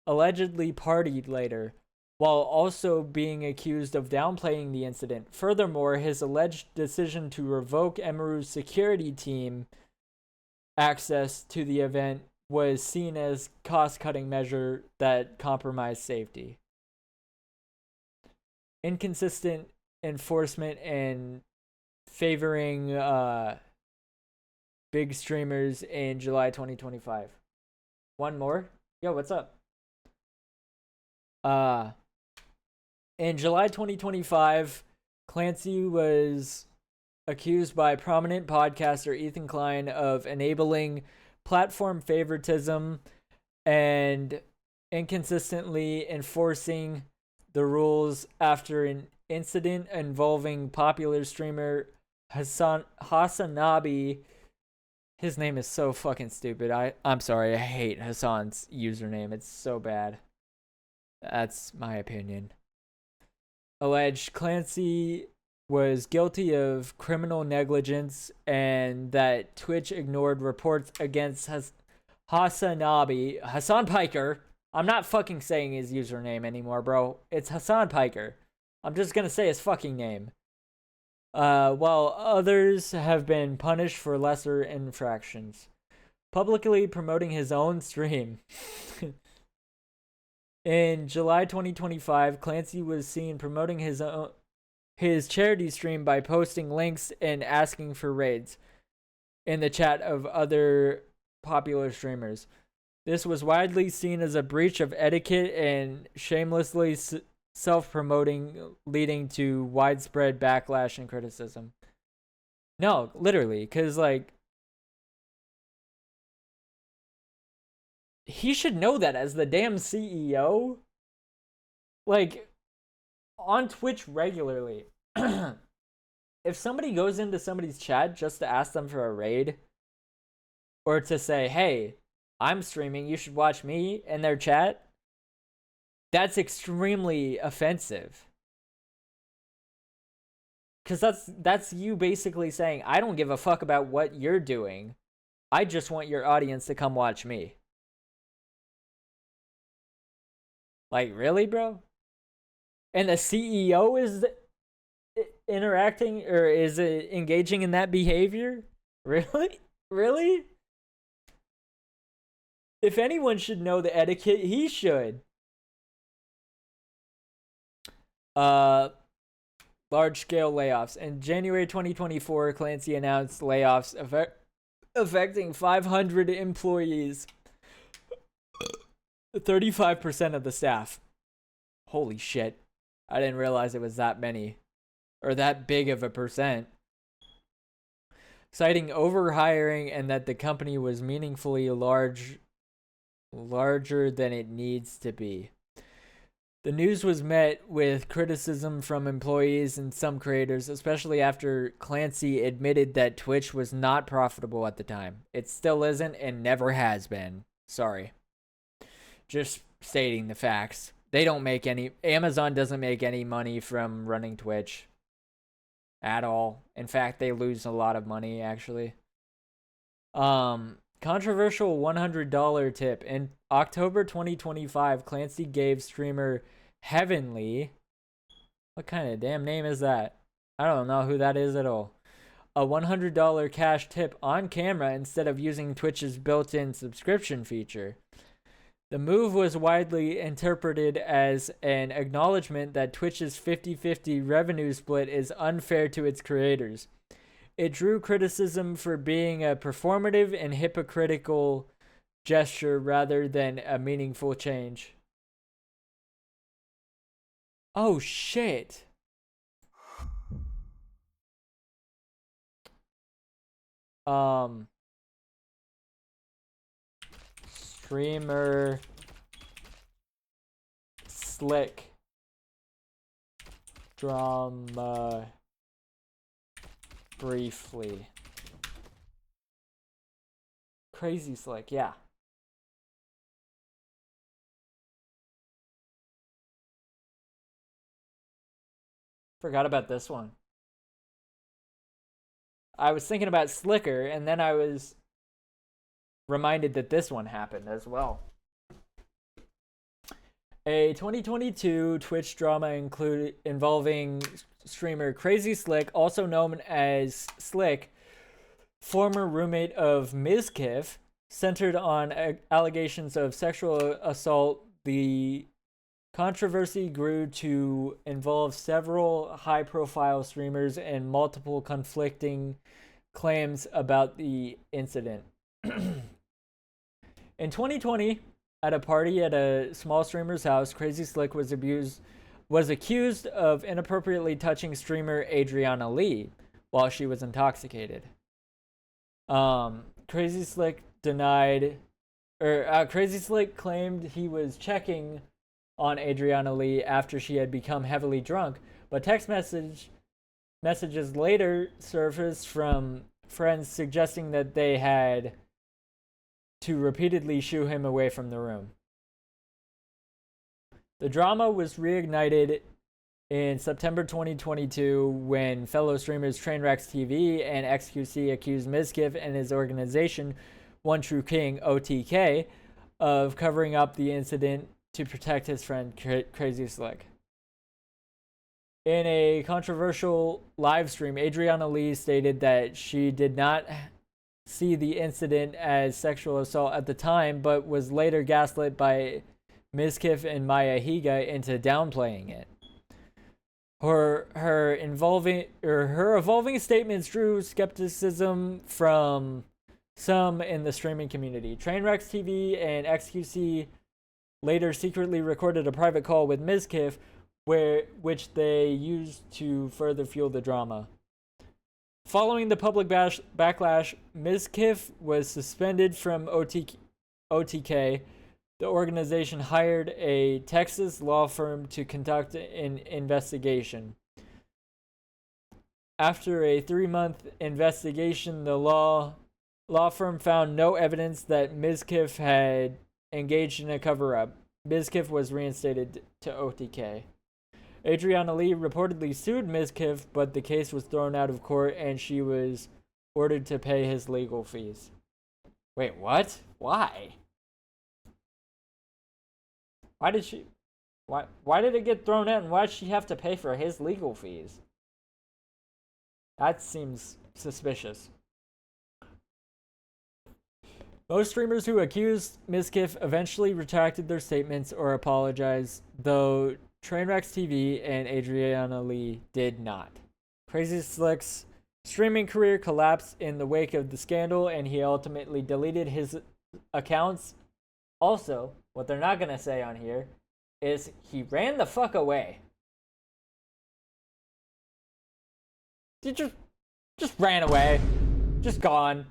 allegedly partied later, while also being accused of downplaying the incident. Furthermore, his alleged decision to revoke Emaru's security team access to the event was seen as cost-cutting measure that compromised safety. Inconsistent enforcement and favoring big streamers in July 2025. One more? Yo, what's up? In July 2025, Clancy was accused by prominent podcaster Ethan Klein of enabling platform favoritism and inconsistently enforcing the rules after an incident involving popular streamer Hassanabi. His name is so fucking stupid. I'm sorry, I hate Hassan's username. It's so bad. That's my opinion. Alleged Clancy was guilty of criminal negligence and that Twitch ignored reports against Hassanabi. Hassan Piker. I'm not fucking saying his username anymore, bro. It's Hassan Piker. I'm just gonna say his fucking name. While others have been punished for lesser infractions. Publicly promoting his own stream. In July 2025, Clancy was seen promoting his charity stream by posting links and asking for raids in the chat of other popular streamers. This was widely seen as a breach of etiquette and shamelessly self-promoting, leading to widespread backlash and criticism. No, literally, because, like, he should know that as the damn CEO. Like, on Twitch regularly, if somebody goes into somebody's chat just to ask them for a raid, or to say, hey, I'm streaming, you should watch me in their chat, that's extremely offensive. Because that's you basically saying, I don't give a fuck about what you're doing. I just want your audience to come watch me. Like, really, bro? And the CEO is interacting or is engaging in that behavior? Really? Really? If anyone should know the etiquette, he should. Large-scale layoffs. In January 2024, Clancy announced layoffs affecting 500 employees. 35% of the staff. Holy shit. I didn't realize it was that many. Or that big of a percent. Citing overhiring and that the company was meaningfully larger than it needs to be. The news was met with criticism from employees and some creators, especially after Clancy admitted that Twitch was not profitable at the time. It still isn't and never has been. Sorry. Just stating the facts. Amazon doesn't make any money from running Twitch. At all. In fact, they lose a lot of money, actually. Controversial $100 tip. In October 2025, Clancy gave streamer Heavenly, what kind of damn name is that? I don't know who that is at all. A $100 cash tip on camera instead of using Twitch's built-in subscription feature. The move was widely interpreted as an acknowledgement that Twitch's 50-50 revenue split is unfair to its creators. It drew criticism for being a performative and hypocritical gesture rather than a meaningful change. Oh shit. Streamer Slick drama briefly. Crazy Slick, yeah. Forgot about this one. I was thinking about Slicker, and then I was reminded that this one happened as well. A 2022 Twitch drama involving streamer Crazy Slick, also known as Slick, former roommate of Mizkif, centered on allegations of sexual assault. The controversy grew to involve several high-profile streamers and multiple conflicting claims about the incident. In 2020, at a party at a small streamer's house, Crazy Slick was accused of inappropriately touching streamer Adriana Lee while she was intoxicated. Crazy Slick claimed he was checking on Adriana Lee after she had become heavily drunk, but text messages later surfaced from friends suggesting that they had to repeatedly shoo him away from the room. The drama was reignited in September 2022 when fellow streamers Trainwrecks TV and XQC accused Mizkif and his organization, One True King, OTK, of covering up the incident to protect his friend Crazy Slick. In a controversial live stream, Adriana Lee stated that she did not see the incident as sexual assault at the time, but was later gaslit by Mizkif and Maya Higa into downplaying it. Her evolving statements drew skepticism from some in the streaming community. Trainwrecks TV and XQC later secretly recorded a private call with Mizkif, which they used to further fuel the drama. Following the public backlash, Mizkif was suspended from OTK, the organization hired a Texas law firm to conduct an investigation. After a 3-month investigation, the law firm found no evidence that Mizkiff had engaged in a cover-up. Mizkiff was reinstated to OTK. Adriana Lee reportedly sued Mizkiff, but the case was thrown out of court and she was ordered to pay his legal fees. Wait, what? Why? Why did it get thrown out, and why did she have to pay for his legal fees? That seems suspicious. Most streamers who accused Mizkiff eventually retracted their statements or apologized, though Trainwrecks TV and Adriana Lee did not. Crazy Slick's streaming career collapsed in the wake of the scandal, and he ultimately deleted his accounts. Also, what they're not gonna say on here is he ran the fuck away. He just ran away. Just gone.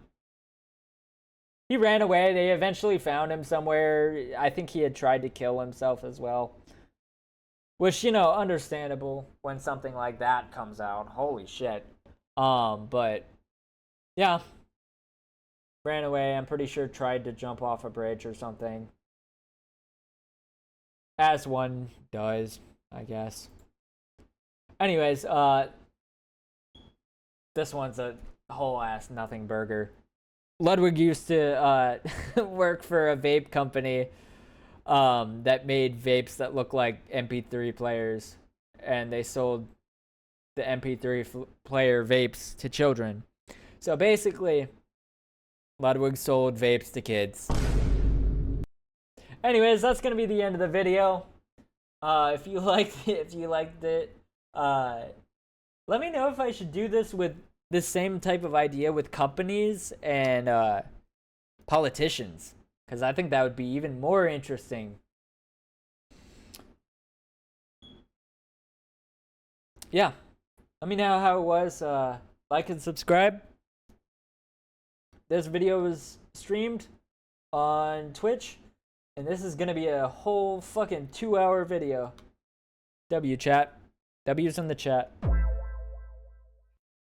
He ran away. They eventually found him somewhere. I think he had tried to kill himself as well. Which, you know, understandable when something like that comes out. Holy shit. But yeah. Ran away. I'm pretty sure tried to jump off a bridge or something. As one does, I guess. Anyways, this one's a whole ass nothing burger. Ludwig used to work for a vape company that made vapes that look like MP3 players, and they sold the MP3 player vapes to children. So basically, Ludwig sold vapes to kids. Anyways, that's gonna be the end of the video. If you liked it, let me know if I should do this with this same type of idea with companies and politicians, because I think that would be even more interesting. Yeah, let me know how it was. Like and subscribe. This video was streamed on Twitch, and this is gonna be a whole fucking 2-hour video. W chat. W's in the chat.